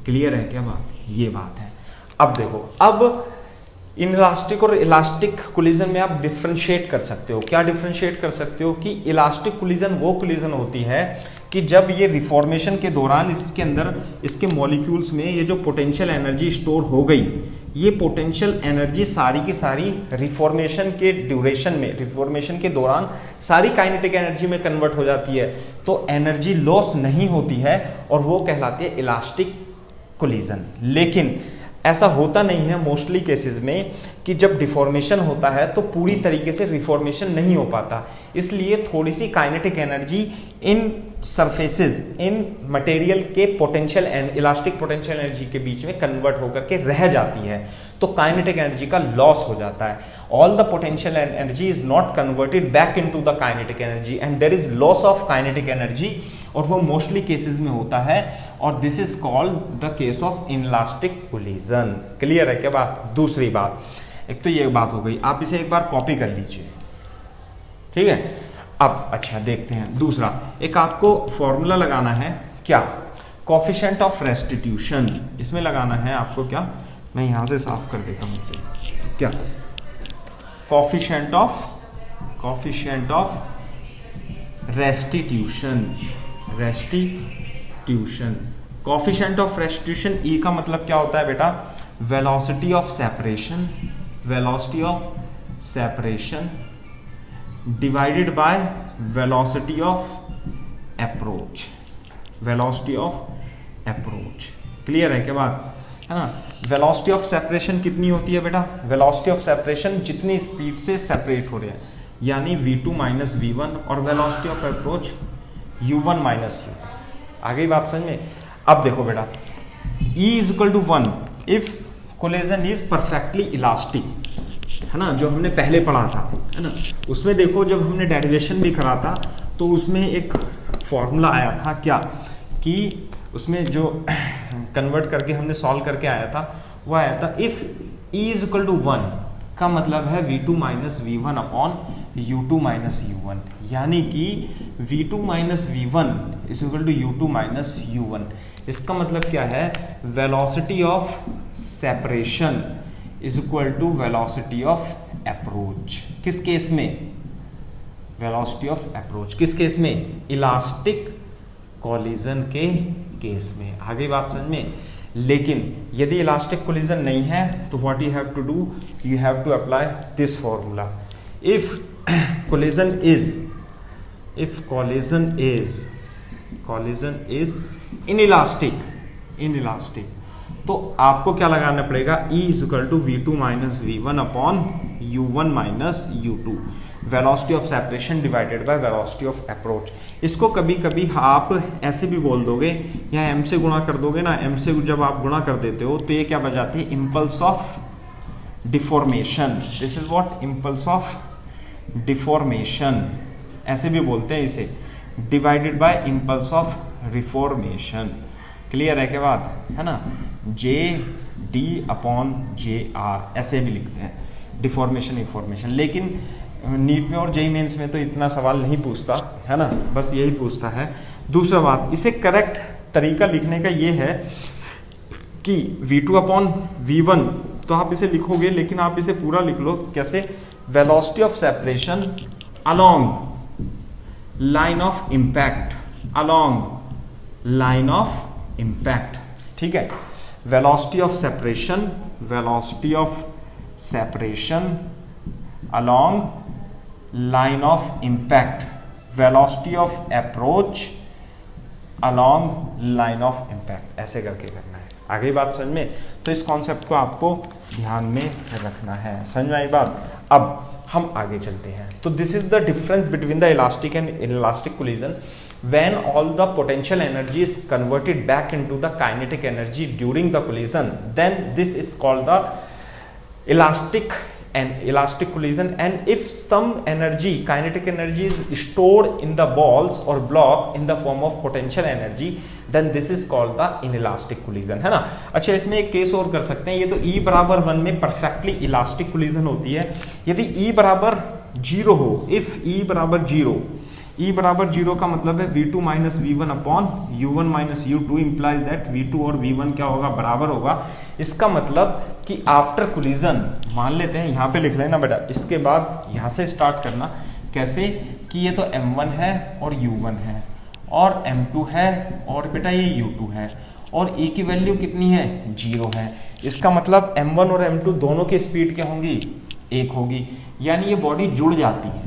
Clear है क्या बात, ये बात है। अब देखो, अब इन इलास्टिक और इलास्टिक कोलिजन में आप डिफरेंशिएट कर सकते हो। क्या डिफरेंशिएट कर सकते हो कि इलास्टिक कोलिजन वो कोलिजन होती है कि जब ये रिफॉर्मेशन के दौरान इसके अंदर इसके मॉलिक्यूल्स में ये जो पोटेंशियल एनर्जी स्टोर हो गई, ये पोटेंशियल एनर्जी सारी की सारी रिफॉर्मेशन के ड्यूरेशन में, रिफॉर्मेशन के दौरान सारी काइनेटिक एनर्जी में कन्वर्ट हो जाती है, तो एनर्जी लॉस नहीं होती है और वो कहलाती है इलास्टिक कोलिजन। लेकिन ऐसा होता नहीं है मोस्टली केसेस में कि जब डिफॉर्मेशन होता है तो पूरी तरीके से रिफॉर्मेशन नहीं हो पाता, इसलिए थोड़ी सी काइनेटिक एनर्जी इन सरफेसेस, इन मटेरियल के potential and elastic potential energy के बीच में कन्वर्ट होकर के रह जाती है, तो काइनेटिक एनर्जी का लॉस हो जाता है। All the potential energy is not converted back into the kinetic energy and there is loss of kinetic energy, और वो मोस्टली केसेस में होता है, और this is called the case of inelastic collision. Clear है क्या बात? दूसरी बात, एक तो ये बात हो गई, आप इसे एक बार कॉपी कर लीजिए, ठीक है। अब अच्छा देखते हैं दूसरा, एक आपको फॉर्मूला लगाना है, क्या? कोफिशिएंट ऑफ रेस्टिट्यूशन, इसमें लगाना है आपको क्या, मैं यहां से साफ कर देता हूं इसे, क्या? Coefficient of restitution, restitution, coefficient of restitution, e का मतलब क्या होता है बेटा? Velocity of separation, velocity of separation divided by velocity of approach, velocity of approach. Clear है क्या बात? है ना। वेलोसिटी ऑफ सेपरेशन कितनी होती है बेटा? वेलोसिटी ऑफ सेपरेशन जितनी स्पीड से सेपरेट हो रहे हैं, यानी v2 माइनस v1, और velocity of approach u1 minus u। आ गई बात समझ में? अब देखो बेटा, E is equal to 1 if collision is perfectly elastic, है ना, जो हमने पहले पढ़ा था, है ना। उसमें देखो जब हमने डेरिवेशन भी करा था तो उसमें एक फॉर्मूला आया था, क्या कि उसमें जो कन्वर्ट करके हमने सॉल्व करके आया था, वो आया था if E is equal to 1 का मतलब है v2 minus v1 upon u2 minus u1, यानी कि v2 minus v1 is equal to u2 minus u1। इसका मतलब क्या है? Velocity of separation is equal to velocity of approach. किस केस में? Velocity of approach. किस केस में? इलास्टिक कोलिजन के केस में। आ गई बात समझ में? लेकिन यदि इलास्टिक कोलिजन नहीं है तो what you have to do, you have to apply this formula. If collision is inelastic, तो आपको क्या लगाना पड़ेगा? E is equal to v2 minus v1 upon u1 minus u2, velocity of separation divided by velocity of approach. इसको कभी कभी आप ऐसे भी बोल दोगे, या m से गुणा कर दोगे ना, m से जब आप गुणा कर देते हो तो ये क्या बन जाती है? Impulse of deformation. This is what? Impulse of deformation, ऐसे भी बोलते हैं इसे, divided by impulse of reformation. Clear है क्या बात? है ना। जे डी अपॉन जे आर ऐसे भी लिखते हैं, डिफॉर्मेशन इंफॉर्मेशन। लेकिन नीट में और जेईई मेंस में तो इतना सवाल नहीं पूछता, है ना, बस यही पूछता है। दूसरा बात, इसे करेक्ट तरीका लिखने का ये है कि v2 अपॉन v1 तो आप इसे लिखोगे, लेकिन आप इसे पूरा लिख लो। कैसे? Velocity of separation along line of impact, along line of impact, ठीक है। Velocity of separation, velocity of separation along line of impact, velocity of approach along line of impact, ऐसे करके करना है। आ गई बात समझ में? तो इस कॉन्सेप्ट को आपको ध्यान में रखना है। समझ में आई बात? अब हम आगे चलते हैं। तो this is the difference between the elastic and inelastic collision. When all the potential energy is converted back into the kinetic energy during the collision, then this is called the elastic collision. And if some energy, kinetic energy is stored in the balls or block in the form of potential energy, then this is called the inelastic collision, है ना। अच्छा, इसमें एक केस और कर सकते हैं। ये तो E बराबर 1 में परफेक्टली इलास्टिक कोलिजन होती है। यदि E बराबर 0 हो, इफ E बराबर 0, E बराबर 0 का मतलब है v2 minus v1 upon u1 minus u2 implies that v2 और v1 क्या होगा? बराबर होगा। इसका मतलब कि आफ्टर कोलिजन, मान लेते हैं यहाँ पे लिख लेना बेटा, इसके बाद यहाँ से स्टार्ट करना। कैसे? कि ये तो m1 है और u1 है और m2 है और बेटा ये u2 है, और E की वैल्यू कितनी है 0 है। इसका मतलब M1 और M2 दोनों की स्पीड क्या होंगी 1 होगी, यानी ये बॉडी जुड़ जाती है।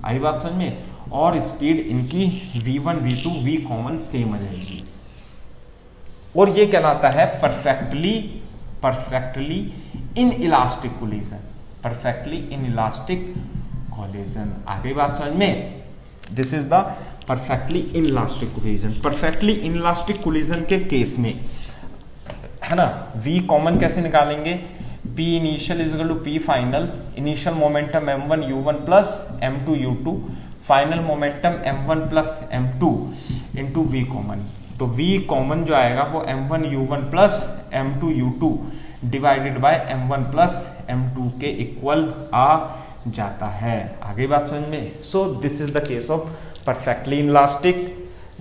आई बात समझ में? और स्पीड इनकी V1 V2 V common same आ जाएगी और ये कहलाता है perfectly inelastic collision. Perfectly inelastic collision, आगे बात समझ में? This is the perfectly inelastic collision. Perfectly inelastic collision के केस में है ना, V कॉमन कैसे निकालेंगे? P initial is equal to P final, initial momentum M1 U1 plus M2 U2, final momentum M1 plus M2 into V common. तो V कॉमन जो आएगा वो M1 U1 plus M2 U2 divided by M1 plus M2 के इक्वल आ जाता है। आगे बात समझ में? सो this is the case of perfectly inelastic,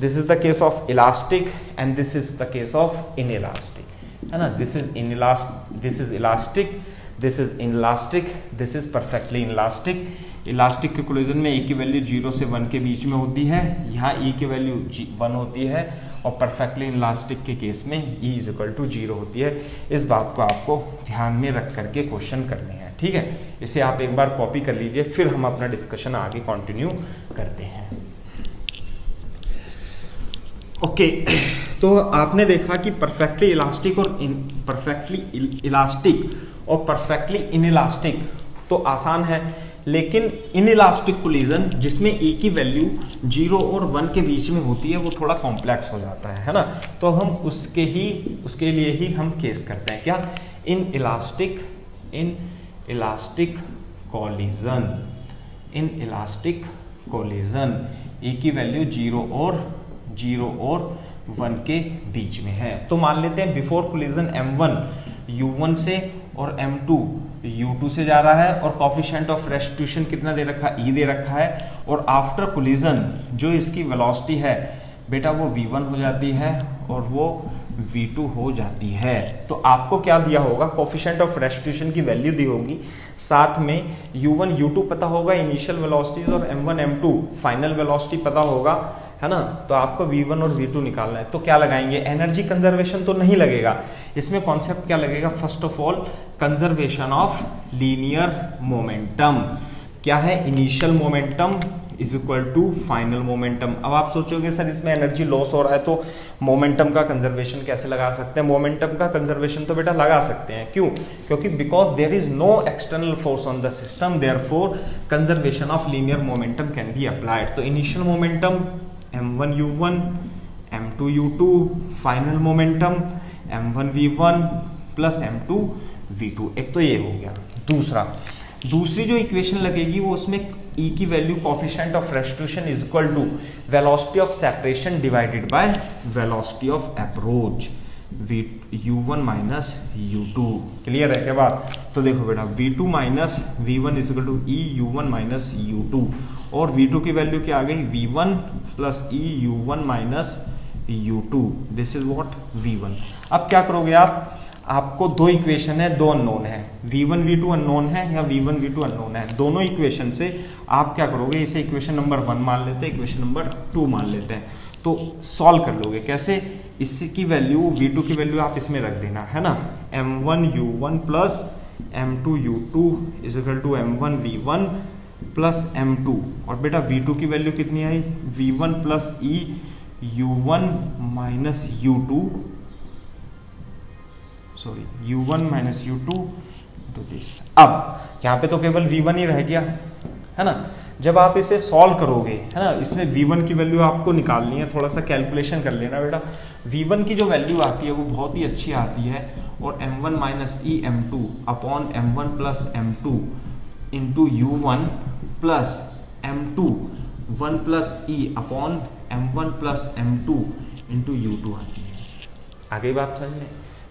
this is the case of elastic and this is the case of inelastic, है ना। This is elastic, this is inelastic, this is perfectly inelastic. Elastic के कोलिजन में E की वैल्यू 0 से 1 के बीच में होती है, यहाँ E की वैल्यू 1 होती है और परफेक्टली इलास्टिक के केस में E इज इक्वल टू 0 होती है। इस बात को आपको ध्यान में रख करके क्वेश्चन करने हैं, ठीक है। इसे आप एक बार कॉपी कर लीजिए, फिर हम अपना डिस्कशन आगे कंटिन्यू करते हैं। ओके तो आपने देखा कि परफेक्टली इलास्टिक और परफेक्टली इलास्टिक और परफेक्टली इनइलास्टिक तो आसान है, लेकिन इनइलास्टिक कोलिजन जिसमें E की वैल्यू 0 और 1 के बीच में होती है वो थोड़ा कॉम्प्लेक्स हो जाता है ना। तो हम उसके लिए ही हम केस करते हैं क्या, इनइलास्टिक कोलिजन E की वैल्यू 0 और 1 के बीच में है। तो मान लेते हैं बिफोर कोलिजन M1 U1 से और M2 U2 से जा रहा है और कोफिशिएंट ऑफ रेस्टिट्यूशन कितना दे रखा है, E दे रखा है। और आफ्टर कोलिजन जो इसकी वेलोसिटी है बेटा वो V1 हो जाती है और वो V2 हो जाती है। तो आपको क्या दिया होगा, कोफिशिएंट ऑफ रेस्टिट्यूशन की वैल्यू दी होगी, साथ में U1 U2 पता होगा इनिशियल वेलोसिटीज और M1 M2 फाइनल वेलोसिटी पता होगा, है ना। तो आपको V1 और V2 निकालना है। तो क्या लगाएंगे, एनर्जी कंजर्वेशन तो नहीं लगेगा, इसमें कॉन्सेप्ट क्या लगेगा, first of all conservation of linear momentum. क्या है, initial momentum is equal to final momentum. अब आप सोचोगे सर इसमें एनर्जी लॉस हो रहा है तो मोमेंटम का कंजर्वेशन कैसे लगा सकते हैं। मोमेंटम का कंजर्वेशन तो बेटा लगा सकते हैं, क्यों, क्योंकि because there is no external force on the system, therefore conservation of linear momentum can be applied. तो initial momentum M1 U1 M2 U2, final momentum M1 V1 plus M2 V2। एक तो ये हो गया। दूसरी जो इक्वेशन लगेगी वो उसमें E की value coefficient of restitution is equal to velocity of separation divided by velocity of approach U1 minus U2। Clear है क्या बात? तो देखो बेटा V2 minus V1 is equal to E U1 minus U2 और V2 की वैल्यू क्या आ गई, V1 plus E U1 minus U2। This is what V1। अब क्या करोगे आपको दो इक्वेशन है, दो अननोन है, V1 V2 अननोन है या V1 V2 अननोन है। दोनों इक्वेशन से आप क्या करोगे, इसे इक्वेशन नंबर 1 मान लेते हैं, इक्वेशन नंबर 2 मान लेते हैं। तो सॉल्व कर लोगे कैसे, इसकी वैल्यू V2 की वैल्यू आप इसमें रख देना, है ना। M1 U1 plus M2 U2 is equal to M1 V1 plus M2 और बेटा V2 की वैल्यू कितनी आई, V1 plus E U1 minus U2 minus U2 to this. अब यहाँ पे तो केवल V1 ही रह गया, है ना। जब आप इसे सॉल्व करोगे, है ना, इसमें V1 की वैल्यू आपको निकालनी है, थोड़ा सा कैलकुलेशन कर लेना बेटा। V1 की जो वैल्यू आती है वो बहुत ही अच्छी आती है और M1 minus E M2 upon M1 plus M2 into U1 plus M2 1 plus E upon M1 plus M2 into U2 आती है। आगे बात समझ में,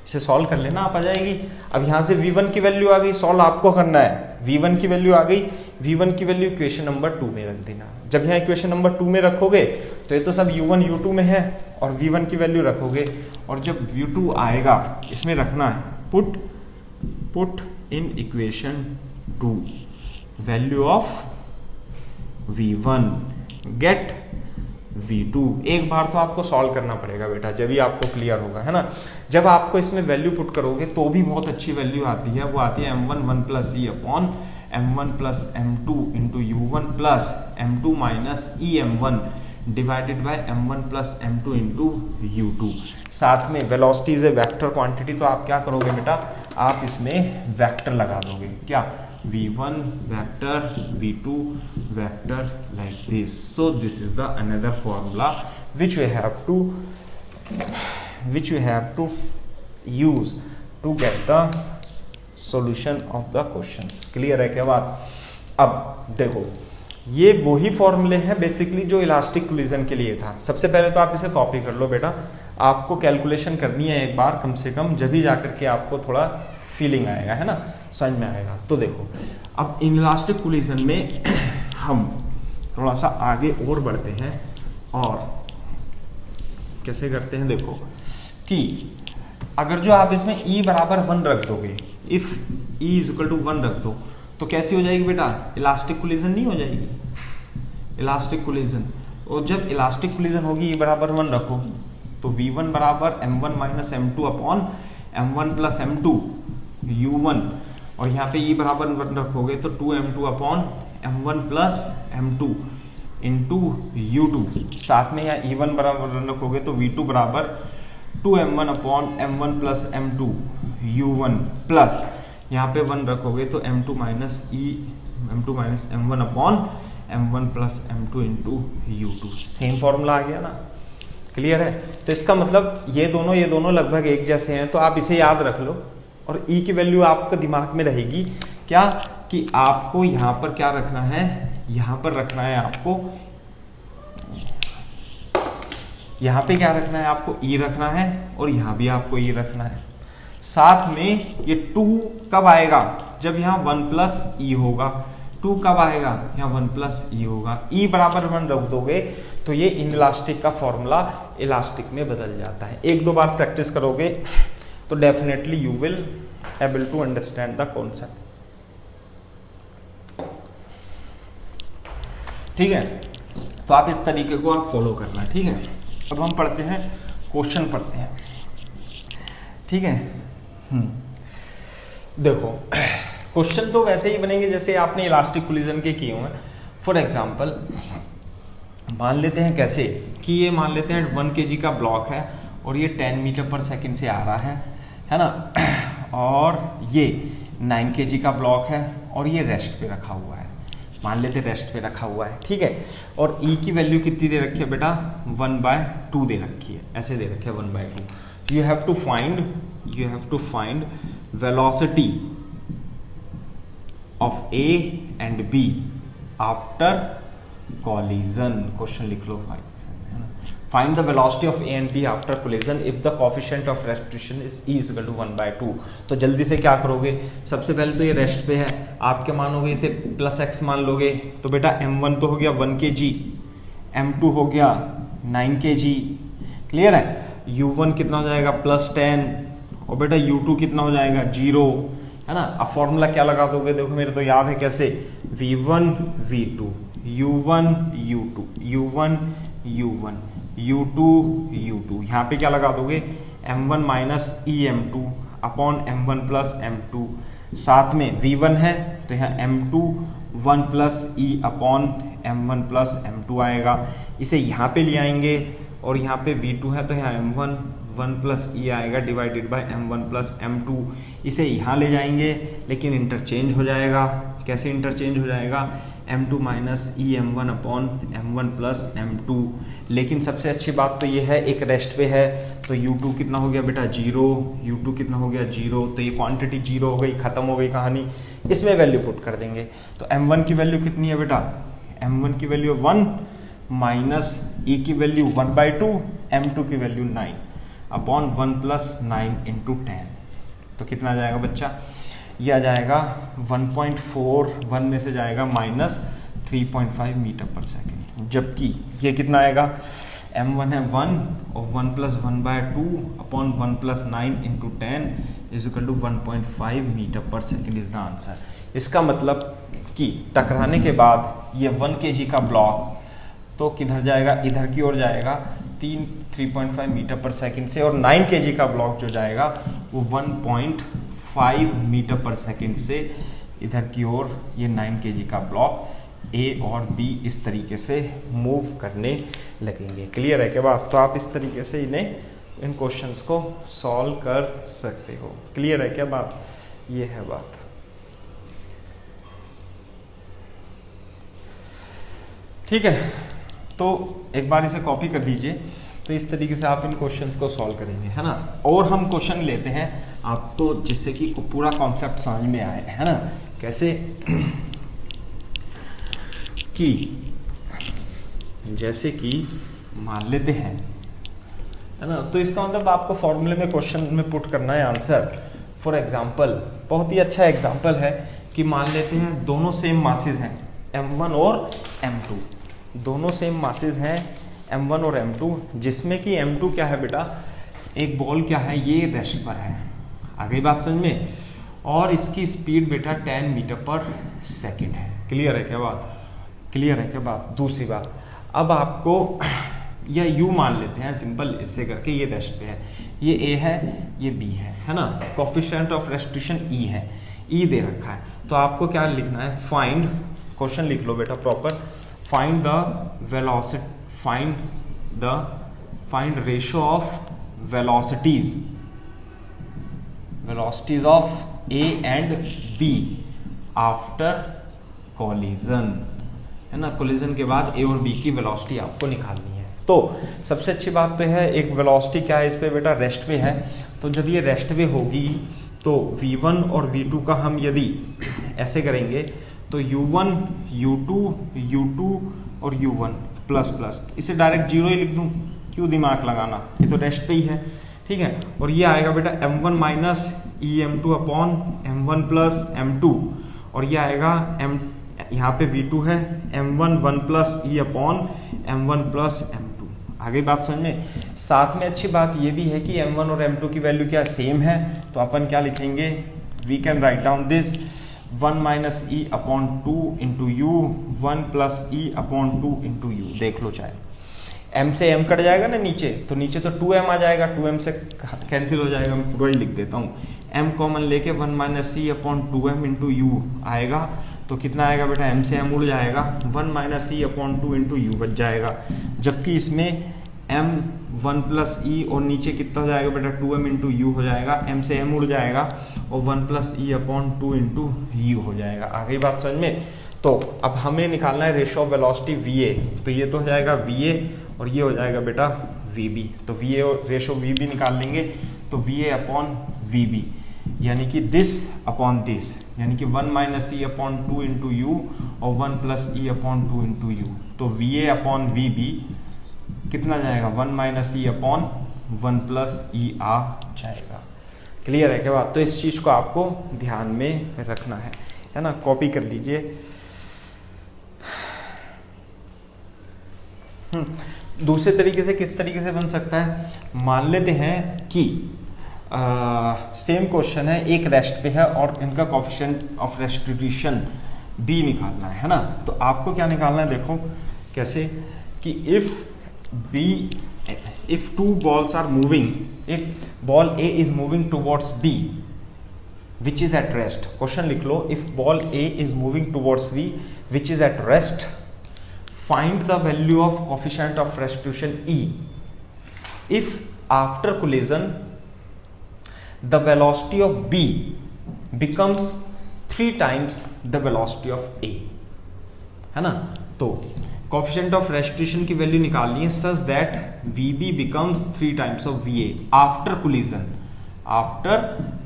इसे सॉल्व कर लेना, आप आ जाएगी। अब यहाँ से V1 की वैल्यू आ गई, सॉल्व आपको करना है। V1 की वैल्यू आ गई, V1 की वैल्यू इक्वेशन नंबर 2 में रख देना। जब यहाँ इक्वेशन नंबर 2 में रखोगे तो ये तो सब U1 U2 में है और V1 की वैल्यू रखोगे और जब U2 आएगा इसमें रखना है put in equation 2 value of V1 get V2। एक बार तो आपको सॉल्व करना पड़ेगा बेटा, जब भी आपको क्लियर होगा, है ना। जब आपको इसमें वैल्यू पुट करोगे तो भी बहुत अच्छी वैल्यू आती है, वो आती है m1 1 plus e upon m1 plus m2 into u1 plus m2 minus E m1 divided by m1 plus m2 into u2। साथ में velocity is a vector quantity, तो आप क्या करोगे बेटा, आप इसमें वेक्टर लगा दोगे, क्या v1 vector v2 vector like this। so this is the another formula which we have to use to get the solution of the questions। Clear है क्या बात। अब देखो ये वही फॉर्मूले हैं बेसिकली जो इलास्टिक कोलिजन के लिए था। सबसे पहले तो आप इसे कॉपी कर लो बेटा, आपको कैलकुलेशन करनी है एक बार कम से कम, जब भी जाकर के आपको थोड़ा फीलिंग आएगा, है ना, समझ में आएगा। तो देखो अब इन इलास्टिक कोलिजन में हम थोड़ा सा आगे और बढ़ते हैं, और कैसे करते हैं देखो कि अगर जो आप इसमें E बराबर 1 रख दोगे, if E is equal to 1 रख दो, तो कैसी हो जाएगी बेटा, इलास्टिक कोलिजन नहीं हो जाएगी, इलास्टिक कोलिजन। और जब इलास्टिक कोलिजन होगी E बराबर 1 रखो, तो V1 बराबर m1 minus m2 upon m1 plus m2 u1, और यहाँ पे E बराबर 1 रखोगे तो 2m2 upon m1 plus m2 into u2। साथ में यहाँ E1 बराबर 1 रखोगे तो V2 बराबर 2m1 upon m1 plus m2 u1 plus यहाँ पे 1 रखोगे तो m2 minus m1 upon m1 plus m2 into u2। Same formula आ गया ना, क्लियर है। तो इसका मतलब ये दोनों लगभग एक जैसे हैं, तो आप इसे याद रख लो, और E की वैल्यू आपके दिमाग में रहेगी क्या, कि आपको यहाँ पर क्या रखना है, यहाँ पर रखना है आपको, यहाँ पे क्या रखना है आपको, E रखना है, और यहाँ भी आपको E रखना है। साथ में ये 2 कब आएगा, जब यहाँ 1 प्लस ई होगा। 2 कब आएगा, यहाँ 1 प्लस ई होगा। E बराबर 1 रख दोगे तो ये इनइलास्टिक का फॉर्मूला इलास्टिक में बदल जाता है। एक दो बार प्रैक्टिस करोगे तो definitely you will able to understand the concept. ठीक है, तो आप इस तरीके को आप फॉलो करना, ठीक है। अब हम पढ़ते हैं, क्वेश्चन पढ़ते हैं, ठीक है। देखो क्वेश्चन तो वैसे ही बनेंगे जैसे आपने इलास्टिक कोलिजन के किए हुए हैं। फॉर एग्जांपल मान लेते हैं कैसे कि ये मान लेते हैं 1 kg का ब्लॉक है और ये 10 मीटर पर सेकंड से आ रहा है ना, और ये 9 kg का ब्लॉक है और ये रेस्ट पे रखा हुआ है, मान लेते रेस्ट पे रखा हुआ है, ठीक है। और E की वैल्यू कितनी दे रखी है बेटा, 1/2 दे रखी है, ऐसे दे रखी है 1/2। You have to find velocity of A and B after collision. Question लिख लो, find the velocity of A and B after collision if the coefficient of restriction is E is equal to 1/2। तो जल्दी से क्या करोगे, सबसे पहले तो ये रेस्ट पे है, आप क्या मानोगे, इसे +x मान लोगे, तो बेटा m1 तो हो गया 1 kg, m2 हो गया 9 kg, क्लियर है। u1 कितना हो जाएगा +10, और बेटा u2 कितना हो जाएगा 0, है ना। अब फॉर्मूला क्या लगा दोगे, देखो मेरे तो याद है कैसे, v1 v2 u1 u2 u1 u1 u2 u2, यहाँ पे क्या लगा दोगे, m1 माइनस ई m2 upon m1 plus m2, साथ में v1 है तो यहाँ m2 1 plus e upon m1 plus m2 आएगा, इसे यहाँ पे ले आएंगे, और यहाँ पे v2 है तो यहाँ m1 1 प्लस ई आएगा divided by m1 plus m2, इसे यहाँ ले जाएंगे लेकिन इंटरचेंज हो जाएगा। कैसे इंटरचेंज हो जाएगा, m2 माइनस ई m1 upon m1 plus m2। लेकिन सबसे अच्छी बात तो ये है एक रेस्ट पे है, तो u2 कितना हो गया बेटा 0, u2 कितना हो गया 0, तो ये क्वांटिटी 0 हो गई, खत्म हो गई कहानी। इसमें वैल्यू पुट कर देंगे, तो m1 की वैल्यू कितनी है बेटा, m1 की वैल्यू 1 माइनस ई की वैल्यू 1/2, m2 की वैल्यू 9 अपॉन 1 प्लस 9 इंटू 10, तो कितना आ जाएगा बच्चा, ये आ जाएगा 1.4, 1 में से जाएगा माइनस 3.5 मीटर पर सेकेंड, जबकि ये कितना आएगा, m1 है 1 और 1 plus 1/2 upon 1 plus 9 into 10 is equal to 1.5 metre पर सेकेंड इज द आंसर। इसका मतलब कि टकराने के बाद ये 1 kg का ब्लॉक तो किधर जाएगा, इधर की ओर जाएगा 3.5 मीटर पर सेकंड से, और 9 केजी का ब्लॉक जो जाएगा वो 1.5 मीटर पर सेकंड से इधर की ओर ये 9 केजी का ब्लॉक ए और बी इस तरीके से मूव करने लगेंगे। क्लियर है क्या बात? तो आप इस तरीके से इन क्वेश्चंस को सॉल्व कर सकते हो। क्लियर है क्या बात? ये है बात। ठीक है, तो एक बार इसे कॉपी कर दीजिए। तो इस तरीके से आप इन क्वेश्चंस को सॉल्व करेंगे, है ना। और हम क्वेश्चन लेते हैं आप तो जिससे कि पूरा कॉन्सेप्ट समझ में आए, है ना। कैसे कि जैसे कि मान लेते हैं, है ना, तो इसका मतलब आपको फॉर्मूले में क्वेश्चन में पुट करना है आंसर। फॉर एग्जांपल, बहुत ही अच्छा एग्जांपल है कि मान लेते हैं दोनों सेम मासेस हैं m1 और m2, दोनों सेम मासेस हैं m1 और m2, जिसमें कि m2 क्या है बेटा, एक बॉल क्या है, ये रेस्ट पर है। आ गई बात समझ में? और इसकी स्पीड बेटा 10 मीटर पर सेकेंड है। क्लियर है क्या बात? क्लियर है क्या बात? दूसरी बात, अब आपको या यू मान लेते हैं सिंपल, इससे करके ये रेस्ट पे है, ये ए है, ये बी है ना। कोफिशिएंट ऑफ रेस्टिट्यूशन ई है, ई दे रखा है। तो आपको क्या लिखना है, फाइंड, क्वेश्चन लिख लो बेटा proper, find the velocity, find ratio of velocities of A and B after collision, है ना। कोलिजन के बाद ए और बी की वेलोसिटी आपको निकालनी है। तो सबसे अच्छी बात तो है, एक वेलोसिटी क्या है इस पे बेटा, रेस्ट पे है। तो जब ये रेस्ट पे होगी तो v1 और v2 का हम यदि ऐसे करेंगे तो u1 u2 और u1 प्लस प्लस, इसे डायरेक्ट जीरो ही लिख दूं, क्यों दिमाग लगाना, ये तो रेस्ट पे ही है। ठीक है, और ये आएगा बेटा m1 माइनस ई m2 upon m1 plus m2, और ये आएगा यहाँ पे v2 है m1 1 plus e upon m1 plus m2। आगे बात समझ में? साथ में अच्छी बात ये भी है कि m1 और m2 की वैल्यू क्या सेम है, तो अपन क्या लिखेंगे, we can write down this 1 minus e upon 2 into u, 1 plus e upon 2 into u. देख लो, चाहे m से m कट जाएगा ना नीचे, तो नीचे तो 2m आ जाएगा, 2m से कैंसिल हो जाएगा, मैं पूरा ही लिख देता हूँ। m कॉमन लेके 1 minus e upon 2m into you आएगा, तो कितना आएगा बेटा, m से m उड़ जाएगा, 1 minus e upon 2 into you बच जाएगा। जबकि इसमें m 1 प्लस ई और नीचे कितना हो जाएगा बेटा, 2m इंटू यू हो जाएगा, m से m उड़ जाएगा और 1 plus e upon 2 into you हो जाएगा। आ गई बात समझ में? तो अब हमें निकालना है रेशियो ऑफ वेलोसिटी va, तो ये तो हो जाएगा va और ये हो जाएगा बेटा vb। तो va और रेशियो vb निकाल लेंगे तो va अपॉन vb, यानी कि दिस अपॉन दिस, यानी कि 1 minus e upon 2 into you और 1 plus e upon 2 into you. तो va अपॉन vb कितना जाएगा, 1 माइनस ई अपॉन 1 प्लस ई आ जाएगा। क्लियर है क्या बात? तो इस चीज को आपको ध्यान में रखना है ना। कॉपी कर लीजिए। दूसरे तरीके से किस तरीके से बन सकता है, मान लेते हैं कि सेम क्वेश्चन है, एक रेस्ट पे है और इनका कोफिशिएंट ऑफ रेस्टिट्यूशन बी निकालना है ना। तो आपको क्या निकालना है, देखो कैसे कि if two balls are moving, if ball A is moving towards B which is at rest, question लिख लो, if ball A is moving towards B which is at rest, find the value of coefficient of restitution E if after collision the velocity of B becomes 3 times the velocity of A, है ना। तो coefficient of restitution की वैल्यू निकालनी है such that VB becomes 3 times of VA after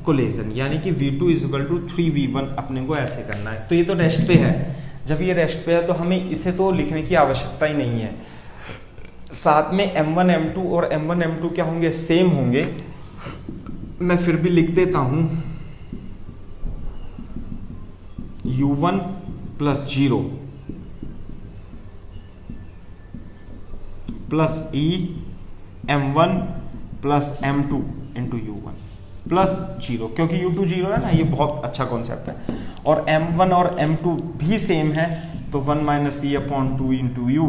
collision, यानी कि V2 is equal to 3V1 अपने को ऐसे करना है। तो ये तो रेस्ट पे है, जब ये रेस्ट पे है तो हमें इसे तो लिखने की आवश्यकता ही नहीं है। साथ में M1 M2 और M1 M2 क्या होंगे, सेम होंगे। मैं फिर भी लिख देता हूं U1 plus 0 plus E M1 plus M2 into U1 plus 0, क्योंकि U2 0 है ना, ये बहुत अच्छा कॉन्सेप्ट है। और M1 और M2 भी सेम है, तो 1 minus e upon 2 into you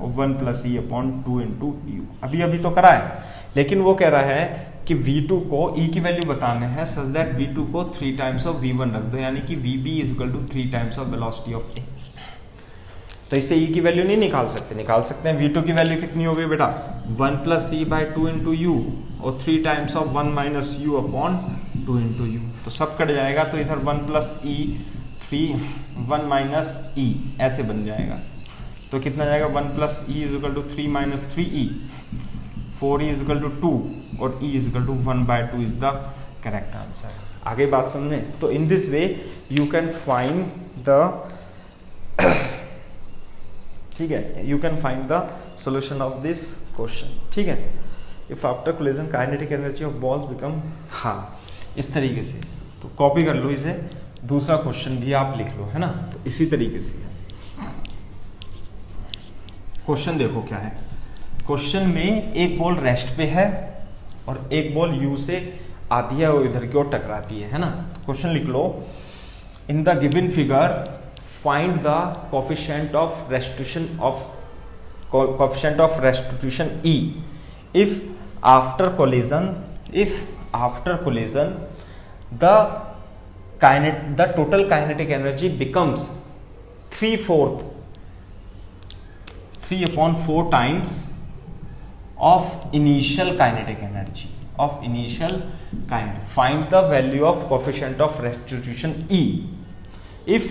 और 1 plus e upon 2 into you. अभी तो करा है, लेकिन वो कह रहा है कि V2 को E की वैल्यू बताने हैं सच दैट V2 को 3 टाइम्स ऑफ V1 रख दो, यानी कि VB is equal to 3 times of velocity of A। तो इससे E की वैल्यू नहीं निकाल सकते हैं। V2 की वैल्यू कितनी हो गई बेटा 1 plus E by 2 into you और 3 times of 1 minus you upon 2 into you. तो सब कट जाएगा, तो इधर 1 प्लस ई 1 माइनस ई ऐसे बन जाएगा। तो कितना जाएगा 1 plus e is equal to 3 minus 3e, 4e is equal to 2 और e is equal to 1/2 is the correct answer. आगे बात समझे? तो in this way you can find the ठीक है, you can find the solution of this question. ठीक है, if after collision kinetic energy of balls become, हाँ इस तरीके से। तो कॉपी कर लो इसे, दूसरा क्वेश्चन भी आप लिख लो, है ना। तो इसी तरीके से क्वेश्चन देखो क्या है। क्वेश्चन में एक बॉल रेस्ट पे है और एक बॉल यू से आती है और इधर की ओर टकराती है ना। क्वेश्चन लिख लो, in the given figure find the coefficient of restitution E if after collision the total kinetic energy becomes 3/4 times of initial kinetic energy find the value of coefficient of restitution E if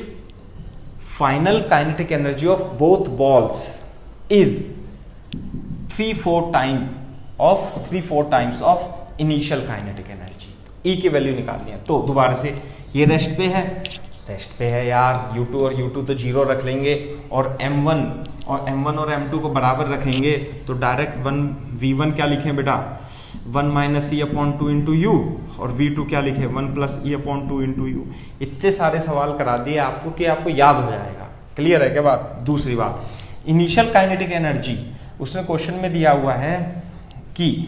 final kinetic energy of both balls is 3/4 times of initial kinetic energy। E की वैल्यू निकालनी है। तो दोबारा से ये रेस्ट पे है यार, U2 और U2 तो 0 रख लेंगे और M1 और M2 को बराबर रखेंगे, तो डायरेक्ट V1 क्या लिखें बेटा 1 minus e upon 2 into you और V2 क्या लिखे 1 plus e upon 2 into you. इतने सारे सवाल करा दिए आपको कि आपको याद हो जाएगा। क्लियर है क्या बात? दूसरी बात, इनिशियल काइनेटिक एनर्जी, उसमें क्वेश्चन में दिया हुआ है कि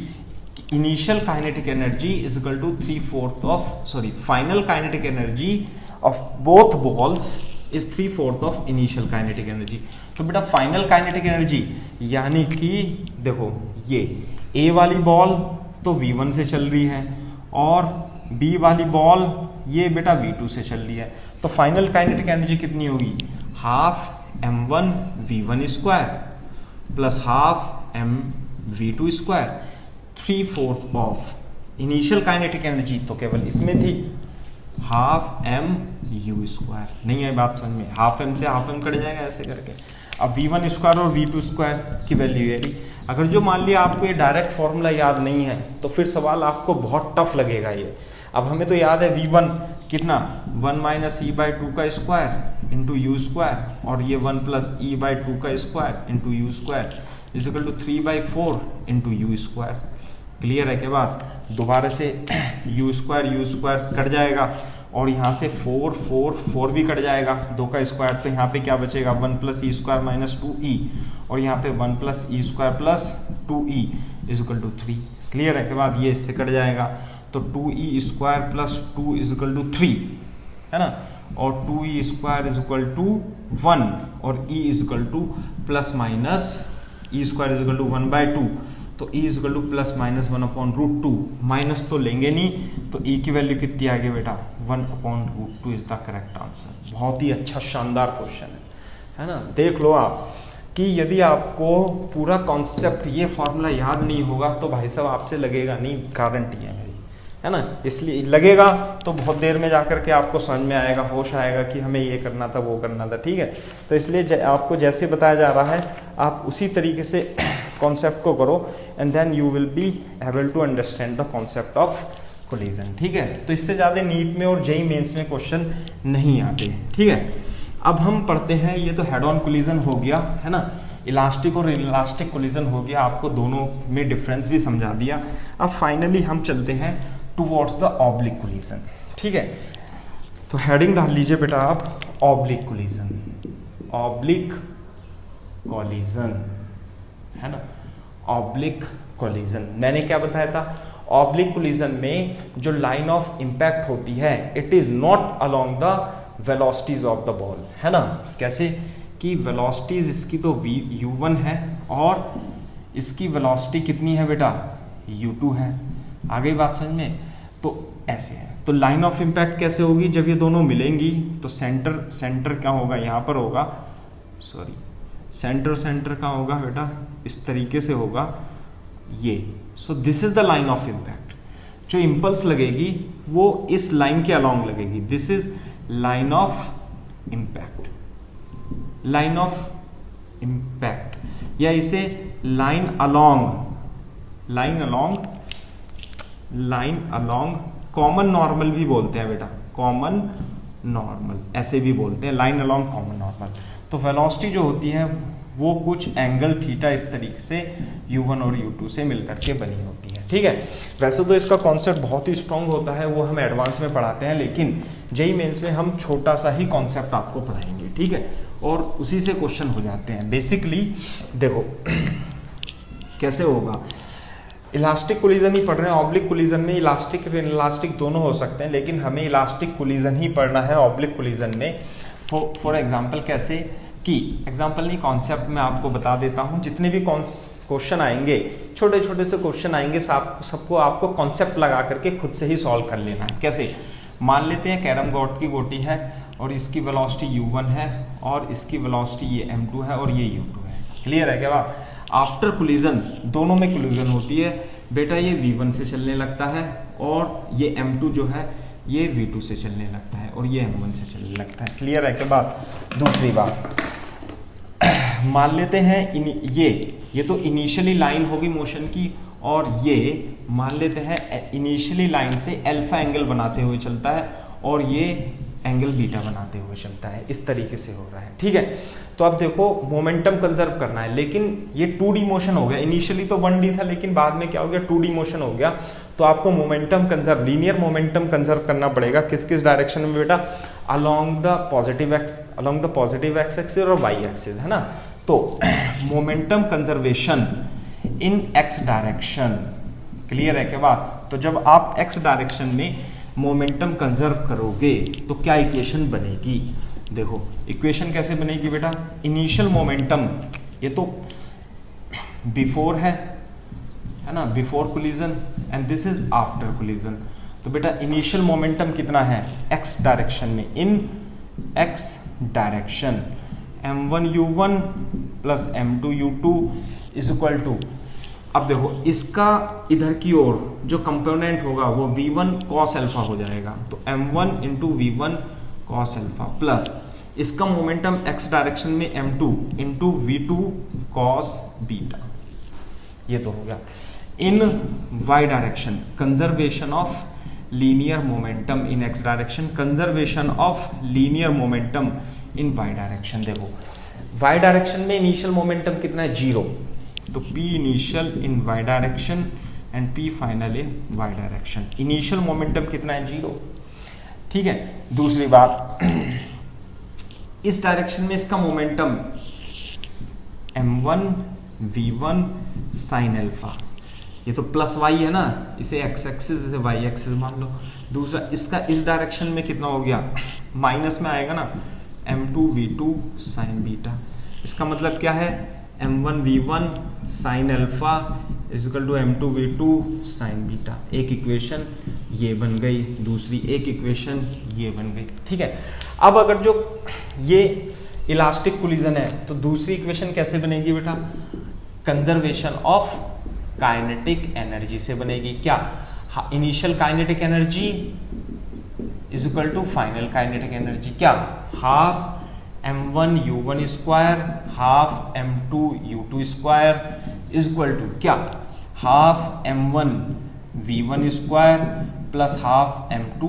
initial kinetic energy is equal to 3/4 final kinetic energy of both balls is 3/4 of initial kinetic energy. तो बेटा फाइनल काइनेटिक एनर्जी यानी कि देखो ये ए वाली बॉल तो V1 से चल रही है और B वाली बॉल ये बेटा V2 से चल रही है, तो फाइनल काइनेटिक एनर्जी कितनी होगी half m1 v1 square plus half m v2 square 3/4 of initial kinetic energy तो केवल इसमें थी हाफ m u स्क्वायर। नहीं है बात समझ में? हाफ m से हाफ m कट जाएगा ऐसे करके। अब v1 स्क्वायर और v2 स्क्वायर की वैल्यू है। अगर जो मान लिया आपको ये डायरेक्ट फॉर्मूला याद नहीं है तो फिर सवाल आपको बहुत टफ लगेगा ये। अब हमें तो याद है v1 कितना 1 माइनस ई बाई 2 का स्क्वायर इंटू यू स्क्वायर और ये 1 प्लस ई बाई 2 का square into u square is equal to 3/4 into u square. Clear है क्या बात? दोबारा से यू स्क्वायर कट जाएगा और यहाँ से 4 भी कट जाएगा, 2 का स्क्वायर, तो यहाँ पे क्या बचेगा 1 plus e square minus 2e और यहाँ पे 1 plus e square plus 2e is equal to 3। Clear है क्या बात? ये इससे कट जाएगा तो 2e square plus 2 is equal to 3 है ना, और 2e square is equal to 1 और e is equal to plus minus e square is equal to 1/2, तो e is equal to plus minus 1/√2। Minus तो लेंगे नहीं, तो e की वैल्यू कितनी आ गई बेटा 1/√2 इज द करेक्ट आंसर। बहुत ही अच्छा शानदार क्वेश्चन है ना। देख लो आप कि यदि आपको पूरा कॉन्सेप्ट ये फॉर्मूला याद नहीं होगा तो भाई साहब आपसे लगेगा नहीं, गारंटी है मेरी, है ना। इसलिए लगेगा तो बहुत देर में जाकर के आपको समझ में आएगा, होश आएगा कि हमें ये करना था वो करना था। ठीक है, तो इसलिए आपको जैसे बताया जा रहा है आप उसी तरीके से कॉन्सेप्ट को करो and then you will be able to understand the concept of collision. ठीक है, तो इससे ज़्यादा नीट में और जेई मेंस में क्वेश्चन नहीं आते। ठीक है, अब हम पढ़ते हैं, ये तो हेड ऑन कोलिजन हो गया है ना, इलास्टिक और इलास्टिक कोलिजन हो गया, आपको दोनों में डिफरेंस भी समझा दिया। अब फाइनली हम चलते हैं टुवर्ड्स द ऑब्लिक कोलिजन। ठीक है, तो हेडिंग डाल लीजिए बेटा आप ऑब्लिक कोलिजन, ऑब्लिक कोलिजन है ना, ऑब्लिक कोलिजन। मैंने क्या बताया था, ऑब्लिक कोलिजन में जो लाइन ऑफ इंपैक्ट होती है it is not along the velocities of the ball, है ना। कैसे कि वेलोसिटीज इसकी तो u1 है और इसकी वेलोसिटी कितनी है बेटा, u2 है। आ गई बात समझ में? तो ऐसे है। तो लाइन ऑफ इम्पैक्ट कैसे होगी, जब ये दोनों मिलेंगी तो सेंटर क्या होगा, यहाँ पर होगा, सॉरी सेंटर का होगा बेटा, इस तरीके से होगा ये। सो this is the line of impact. जो इम्पल्स लगेगी वो इस लाइन के अलोंग लगेगी। This is line of impact, line of impact, या इसे लाइन अलोंग कॉमन नॉर्मल भी बोलते हैं बेटा, कॉमन नॉर्मल ऐसे भी बोलते हैं, लाइन अलोंग कॉमन नॉर्मल। तो वेलोसिटी जो होती है वो कुछ एंगल थीटा इस तरीके से u1 और u2 से मिलकर के बनी होती है, ठीक है। वैसे तो इसका कॉन्सेप्ट बहुत ही स्ट्रांग होता है, वो हम एडवांस में पढ़ाते हैं, लेकिन जेईई मेंस में हम छोटा सा ही कॉन्सेप्ट आपको पढ़ाएंगे, ठीक है, और उसी से क्वेश्चन हो जाते हैं। बेसिकली देखो कैसे होगा, इलास्टिक कोलिजन ही पढ़ रहे हैं। ऑब्लिक कोलिजन में इलास्टिक दोनों हो सकते हैं, लेकिन हमें इलास्टिक कोलिजन ही पढ़ना है ऑब्लिक कोलिजन में। फॉर एग्जांपल कैसे कि एग्जांपल नहीं, कॉन्सेप्ट में आपको बता देता हूं। जितने भी क्वेश्चन आएंगे, छोटे छोटे से क्वेश्चन आएंगे, सबको आपको कॉन्सेप्ट लगा करके खुद से ही सॉल्व कर लेना है। कैसे, मान लेते हैं कैरम बोर्ड की गोटी है और इसकी वेलोसिटी u1 है और इसकी वेलोसिटी ये m2 है और ये u2 है। क्लियर है क्या बात? आफ्टर कोलिजन दोनों में कोलिजन होती है बेटा, ये v1 से चलने लगता है और ये m2 जो है ये v2 से चलने लगता है और ये m1 से चलने लगता है। क्लियर है क्या बात? दूसरी बात, मान लेते हैं ये तो इनिशियली लाइन होगी मोशन की, और ये मान लेते हैं इनिशियली लाइन से अल्फा एंगल बनाते हुए चलता है और ये एंगल बीटा बनाते हुए चलता है। इस तरीके से हो रहा है, ठीक है। तो अब देखो मोमेंटम कंजर्व करना है, लेकिन ये 2D मोशन हो गया। इनिशियली तो 1D था, लेकिन बाद में क्या हो गया, 2D मोशन हो गया। तो आपको momentum conserve, linear momentum conserve करना पड़ेगा। किस किस डायरेक्शन में बेटा? Along the positive x axis और वाई एक्सिस, है ना। तो momentum conservation in x direction, clear है क्या बात? तो जब आप एक्स डायरेक्शन में मोमेंटम कंजर्व करोगे तो क्या इक्वेशन बनेगी? देखो इक्वेशन कैसे बनेगी बेटा, इनिशियल मोमेंटम, ये तो बिफोर है ना, before collision, and this is after collision. तो बेटा इनिशियल मोमेंटम कितना है एक्स डायरेक्शन में, in x direction m1 u1 plus m2 u2 is equal to, अब देखो इसका इधर की ओर जो कंपोनेंट होगा वो v1 cos अल्फा हो जाएगा, तो m1 into v1 cos alpha plus इसका मोमेंटम x डायरेक्शन में m2 into v2 cos beta, ये तो हो गया। इन y direction conservation of linear momentum in x direction, conservation of linear momentum in y direction. देखो y डायरेक्शन में इनिशियल मोमेंटम कितना है, 0, तो p initial in y direction and p final in y direction. Initial momentum कितना है, 0, ठीक है। दूसरी बात, इस डायरेक्शन में इसका momentum m1 v1 sin alpha, ये तो प्लस y है ना, इसे x एक्सिस इसे y एक्सिस मान लो। दूसरा इसका इस डायरेक्शन में कितना हो गया, माइनस में आएगा ना, m2 v2 sin बीटा। इसका मतलब क्या है, m1 v1 sin alpha is equal to m2 v2 sin beta. एक इक्वेशन ये बन गई, दूसरी एक इक्वेशन ये बन गई, ठीक है। अब अगर जो ये इलास्टिक कोलिजन है तो दूसरी इक्वेशन कैसे बनेगी बेटा, कंजर्वेशन ऑफ काइनेटिक एनर्जी से बनेगी। क्या, initial kinetic energy is equal to final kinetic energy, क्या, half m1 u1 square half m2 u2 square is equal to क्या, half m1 v1 square plus half m2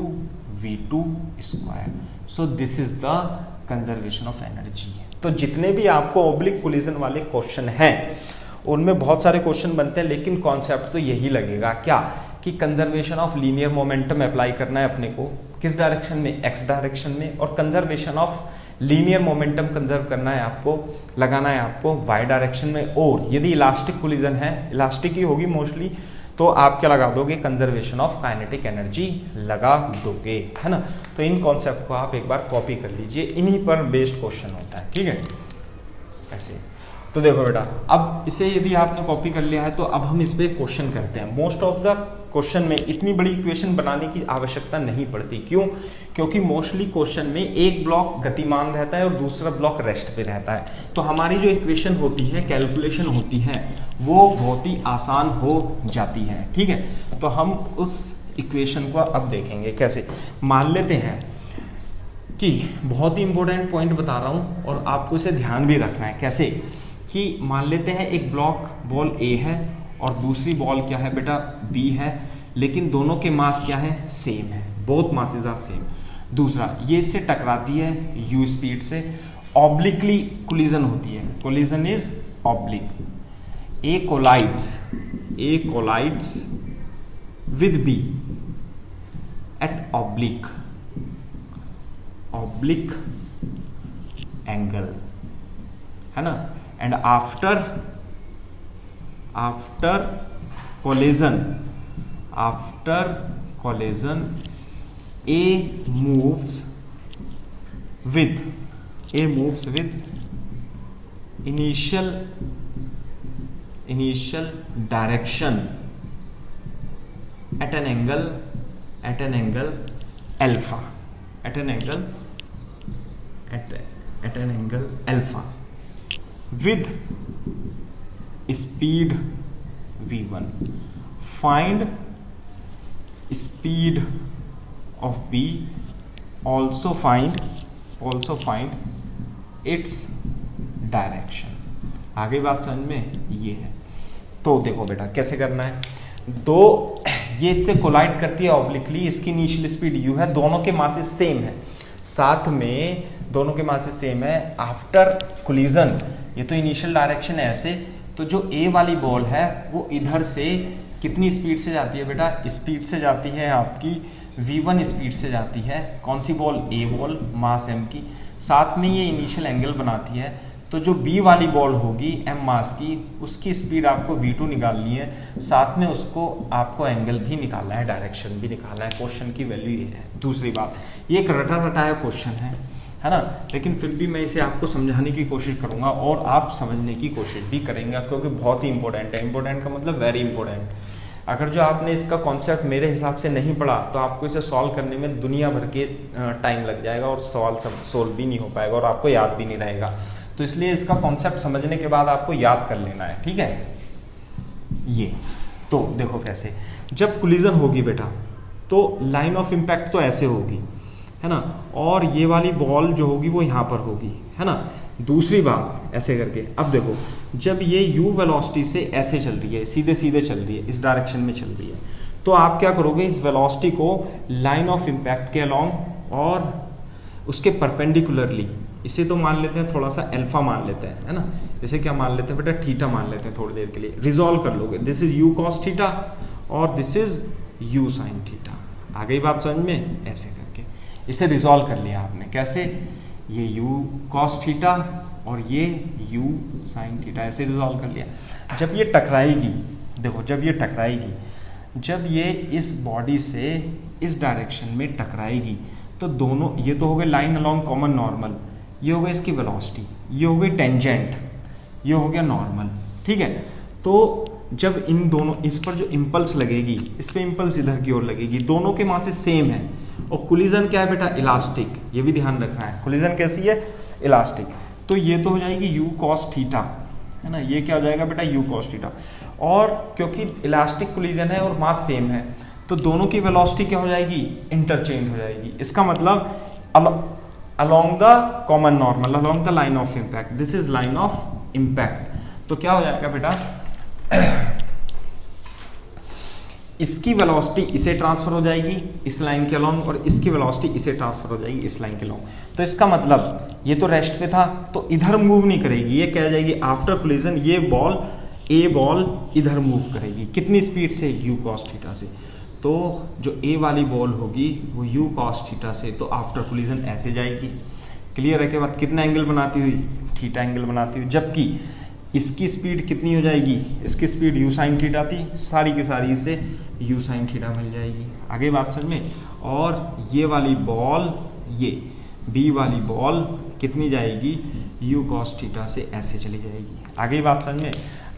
v2 square. So this is the conservation of energy. तो जितने भी आपको ऑब्लिक कोलिजन वाले क्वेश्चन हैं उनमें बहुत सारे क्वेश्चन बनते हैं, लेकिन कॉन्सेप्ट तो यही लगेगा, क्या, कि conservation of linear momentum apply करना है अपने को किस डायरेक्शन में, एक्स डायरेक्शन में, और conservation of linear momentum conserve करना है आपको, लगाना है आपको वाई डायरेक्शन में। और यदि इलास्टिक कोलिजन है, इलास्टिक ही होगी मोस्टली, तो आप क्या लगा दोगे, कंजर्वेशन ऑफ काइनेटिक एनर्जी लगा दोगे, है ना। तो इन कॉन्सेप्ट को आप एक बार कॉपी कर लीजिए, इन्हीं पर बेस्ड क्वेश्चन होता है, ठीक है। ऐसे। तो देखो बेटा, अब इसे यदि आपने कॉपी कर लिया है तो अब हम इस पे क्वेश्चन करते हैं। मोस्ट ऑफ द क्वेश्चन में इतनी बड़ी इक्वेशन बनाने की आवश्यकता नहीं पड़ती। क्यों? क्योंकि मोस्टली क्वेश्चन में एक ब्लॉक गतिमान रहता है और दूसरा ब्लॉक रेस्ट पे रहता है। तो हमारी जो इक्वेशन होती है, कैलकुलेशन होती है, वो बहुत ही आसान हो जाती है। ठीक है, तो हम उस इक्वेशन को अब देखेंगे कैसे। मान लेते हैं कि बहुत ही इंपॉर्टेंट पॉइंट बता रहा हूँ और आपको इसे ध्यान भी रखना है। कैसे कि मान लेते हैं एक ब्लॉक बॉल A है और दूसरी बॉल क्या है बेटा, B है, लेकिन दोनों के मास क्या है, सेम है, बोथ मासेस आर सेम। दूसरा, ये इससे टकराती है u स्पीड से, ऑब्लिकली कोलिजन होती है, collision is oblique. A collides with B at oblique angle, है ना। And after collision A moves with initial direction at an angle alpha, with speed v1. Find speed of B, also find its direction। आगे बात समझ में ये है। तो देखो बेटा कैसे करना है। दो, ये इससे कोलाइड करती है ऑब्लिकली, इसकी इनिशियल स्पीड u है, दोनों के मासेस सेम है, साथ में दोनों के मासेस सेम है। आफ्टर कोलिजन, ये तो इनिशियल डायरेक्शन है ऐसे, तो जो A वाली बॉल है वो इधर से कितनी स्पीड से जाती है बेटा, स्पीड से जाती है आपकी v1 स्पीड से जाती है। कौन सी ball, A ball, mass m की, साथ में ये इनिशियल एंगल बनाती है। तो जो B वाली बॉल होगी m मास की, उसकी स्पीड आपको v2 निकालनी है, साथ में उसको आपको एंगल भी निकालना है, डायरेक्शन भी निकालना है। क्वेश्चन की वैल्यू ये है। दूसरी बात, ये एक रटा रटाया क्वेश्चन है ना, लेकिन फिर भी मैं इसे आपको समझाने की कोशिश करूंगा और आप समझने की कोशिश भी करेंगे, क्योंकि बहुत ही इंपॉर्टेंट है। इंपॉर्टेंट का मतलब वेरी इंपॉर्टेंट। अगर जो आपने इसका कॉन्सेप्ट मेरे हिसाब से नहीं पढ़ा तो आपको इसे सॉल्व करने में दुनिया भर के टाइम लग जाएगा और सवाल सोल्व भी नहीं हो पाएगा और आपको याद भी नहीं रहेगा। तो इसलिए इसका कॉन्सेप्ट समझने के बाद आपको याद कर लेना है, ठीक है। ये तो देखो कैसे, जब कोलिजन होगी बेटा तो लाइन ऑफ इम्पैक्ट तो ऐसे होगी, है ना, और ये वाली बॉल जो होगी वो यहाँ पर होगी, है ना। दूसरी बात, ऐसे करके अब देखो, जब ये u वेलोसिटी से ऐसे चल रही है, सीधे सीधे चल रही है, इस डायरेक्शन में चल रही है, तो आप क्या करोगे, इस वेलोसिटी को लाइन ऑफ इम्पैक्ट के अलोंग और उसके परपेंडिकुलरली, इसे तो मान लेते हैं थोड़ा सा अल्फा मान लेते हैं, है ना, इसे क्या मान लेते हैं बेटा, थीटा मान लेते हैं थोड़ी देर के लिए, रिजॉल्व कर लोगे। This is u cos theta और this is u sin theta. आ गई बात समझ में, ऐसे करके इसे रिजॉल्व कर लिया आपने। कैसे, ये u cos थीटा और ये u sin थीटा, ऐसे रिजॉल्व कर लिया। जब ये टकराएगी, देखो जब ये टकराएगी, जब ये इस बॉडी से इस डायरेक्शन में टकराएगी तो दोनों, ये तो हो गए लाइन अलोंग कॉमन नॉर्मल, ये हो गई इसकी वेलोसिटी, ये हो गई टेंजेंट, ये हो गया नॉर्मल, ठीक है। तो जब इन दोनों, इस पर जो इम्पल्स लगेगी, इस पे इम्पल्स इधर की ओर लगेगी, दोनों के मासेस सेम है। और कोलिजन क्या है बेटा, इलास्टिक, ये भी ध्यान रखना है। कोलिजन कैसी है, इलास्टिक। तो ये तो हो जाएगी u cos थीटा, है ना, ये क्या हो जाएगा बेटा, u cos थीटा। और क्योंकि इलास्टिक कोलिजन है और मास सेम है तो दोनों की वेलोसिटी क्या हो जाएगी, इंटरचेंज हो जाएगी। इसका मतलब along the common normal, along the line of impact, this is line of impact। तो क्या हो जाएगा बेटा, इसकी वेलोसिटी इसे ट्रांसफर हो जाएगी इस लाइन के अलोंग और इसकी वेलोसिटी इसे ट्रांसफर हो जाएगी इस लाइन के अलोंग। तो इसका मतलब ये तो रेस्ट पे था तो इधर मूव नहीं करेगी, ये क्या जाएगी, आफ्टर कोलिजन ये बॉल, ए बॉल इधर मूव करेगी, कितनी स्पीड से, u cos थीटा से। तो जो A वाली बॉल होगी वो u cos थीटा से, तो आफ्टर कोलिजन ऐसे जाएगी। क्लियर है के बाद कितना एंगल बनाती हुई, थीटा एंगल बनाती हुई। जबकि इसकी स्पीड कितनी हो जाएगी, इसकी स्पीड u sin थीटा थी, सारी की सारी इसे u sin थीटा मिल जाएगी। आगे बात समझ में। और ये वाली बॉल, ये B वाली बॉल कितनी जाएगी, यू कॉस थीटा से ऐसे चली जाएगी। आगे बात समझ में।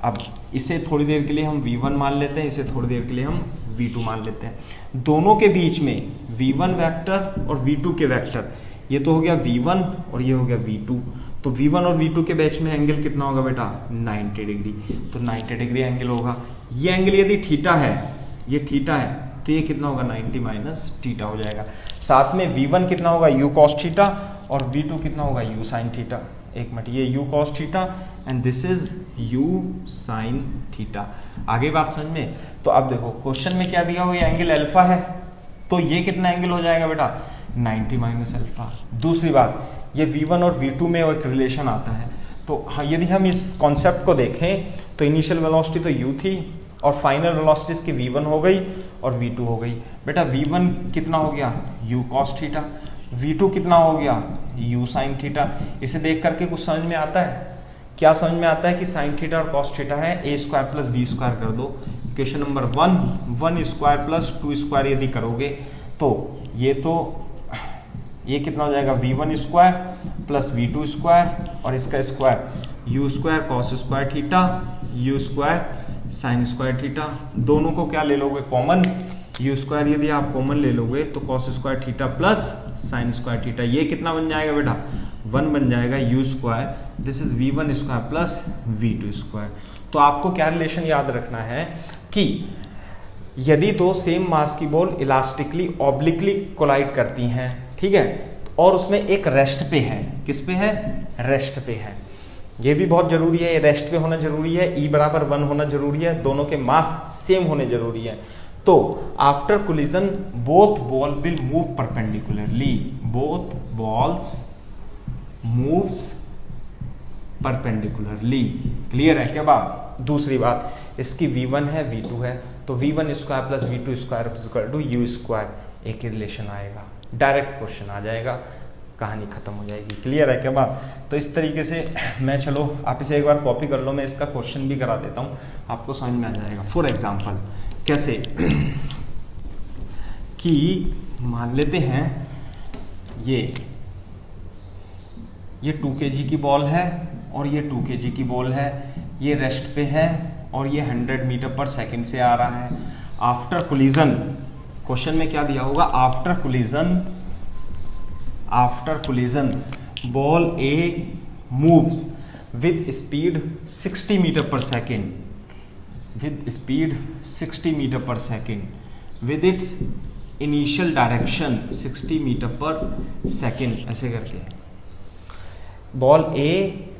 अब इसे थोड़ी देर के लिए हम v1 मान लेते हैं, इसे थोड़ी देर के लिए हम v2 मान लेते हैं। दोनों के बीच में v1 वेक्टर और v2 के वेक्टर, ये तो हो गया v1 और ये हो गया v2। तो v1 और v2 के बीच में एंगल कितना होगा बेटा 90 डिग्री। तो 90 डिग्री एंगल होगा। ये एंगल यदि थीटा है, ये थीटा है, तो ये कितना होगा 90 माइनस थीटा हो जाएगा। साथ में v1 कितना होगा u cos थीटा और v2 कितना होगा u sin थीटा। एक मिनट, ये u cos theta and this is u sin theta. आगे बात समझ में। तो अब देखो क्वेश्चन में क्या दिया हुआ, ये एंगल अल्फा है, तो ये कितना एंगल हो जाएगा बेटा 90 माइनस अल्फा। दूसरी बात, ये v1 और v2 में एक रिलेशन आता है। तो यदि हम इस कॉन्सेप्ट को देखें तो इनिशियल वेलोसिटी तो u थी और फाइनल वेलोसिटी इसकी v1 हो गई और v2 हो गई। बेटा v1 कितना हो गया u cos थीटा, v2 कितना हो गया u sin थीटा। इसे देख करके कुछ समझ में आता है? क्या समझ में आता है कि sin थीटा और cos थीटा है a square plus b square कर दो। Equation number 1 square plus 2 square यदि करोगे तो ये कितना हो जाएगा v1 square plus v2 square और इसका square u square cos square theta u square sine square theta. दोनों को क्या ले लोगे कॉमन, u स्क्वायर यदि आप कॉमन ले लोगे तो cos square theta plus sine square theta. ये कितना बन जाएगा बेटा 1 बन जाएगा u square, this is v1 square plus v2 square. तो आपको क्या रिलेशन याद रखना है कि यदि दो सेम मास की बॉल इलास्टिकली ऑब्लिकली कोलाइड करती हैं, ठीक है, और उसमें एक रेस्ट पे है, किस पे है, रेस्ट पे है। ये भी बहुत जरूरी है, ये रेस्ट पे होना जरूरी है, E बराबर 1 होना जरूरी है, दोनों के मास सेम होने जरूरी है। तो after collision both ball will move perpendicularly, both balls moves perpendicularly. Clear है क्या बात? दूसरी बात, इसकी v1 है v2 है, तो v1 square plus v2 square equal to u square, एक ही रिलेशन आएगा, डायरेक्ट क्वेश्चन आ जाएगा, कहानी खत्म हो जाएगी। क्लियर है क्या बात? तो इस तरीके से मैं, चलो आप इसे एक बार कॉपी कर लो, मैं इसका क्वेश्चन भी करा देता हूँ, आपको समझ में आ जाएगा। फॉर एग्जांपल कैसे कि मान लेते हैं ये 2 kg की बॉल है और ये 2 kg की बॉल है, ये रेस्ट पे है और ये 100 मीटर पर सेकंड से आ रहा है। आफ्टर कोलिजन, क्वेश्चन में क्या दिया होगा, after collision ball A moves with speed 60 metre पर सेकेंड, विद स्पीड 60 मीटर पर second with its initial direction 60 metre पर सेकेंड, ऐसे करके ball A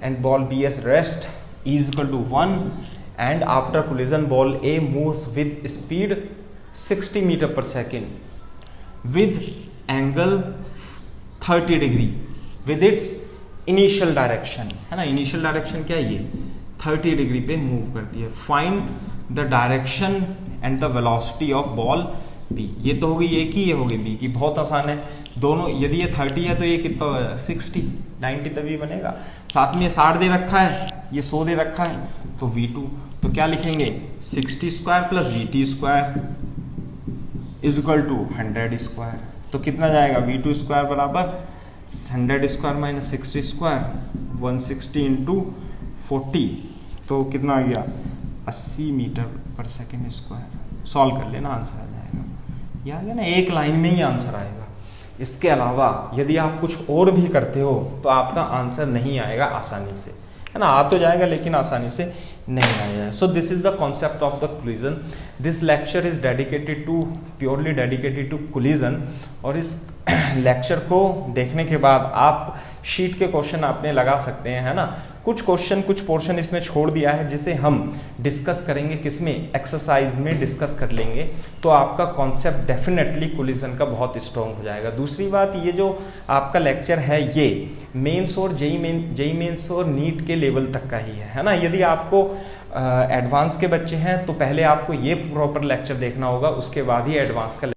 and ball B as rest is equal to 1 and after collision ball A moves with speed 60 meter per second with angle 30 degree with its initial direction, है ना, initial direction क्या है, ये 30 डिग्री पे मूव करती है। Find the direction and the velocity of ball B। ये तो होगी A की, ये होगी B की, बहुत आसान है। दोनों, यदि ये 30 है तो ये कितना होगा 60, 90 तभी बनेगा। साथ में 60 दे रखा है, ये 100 दे रखा है, तो V2 तो क्या लिखेंगे 60 square plus VT square is equal to 100 square. तो कितना जाएगा V2 स्क्वायर बराबर 100 स्क्वायर माइनस 60 स्क्वायर 160 इंटू 40, तो कितना आ गया 80 मीटर पर सेकेंड स्क्वायर। सॉल्व कर लेना, आंसर आ जाएगा। ये आ गया ना, एक लाइन में ही आंसर आएगा। इसके अलावा यदि आप कुछ और भी करते हो तो आपका आंसर नहीं आएगा आसानी से, है ना, आ तो जाएगा लेकिन आसानी से नहीं आएगा। So this is the concept of the collision. This lecture is dedicated to, purely dedicated to collision. और इस लेक्चर को देखने के बाद आप शीट के क्वेश्चन आपने लगा सकते हैं, है ना। कुछ क्वेश्चन, कुछ पोर्शन इसमें छोड़ दिया है जिसे हम डिस्कस करेंगे, किसमें, एक्सरसाइज में डिस्कस कर लेंगे, तो आपका कॉन्सेप्ट डेफिनेटली कोलिजन का बहुत स्ट्रॉन्ग हो जाएगा। दूसरी बात, ये जो आपका लेक्चर है ये मेंस और जेई मेंस और नीट के लेवल तक का ही है ना। यदि आपको एडवांस के बच्चे हैं तो पहले आपको ये प्रॉपर लेक्चर देखना होगा, उसके बाद ही एडवांस का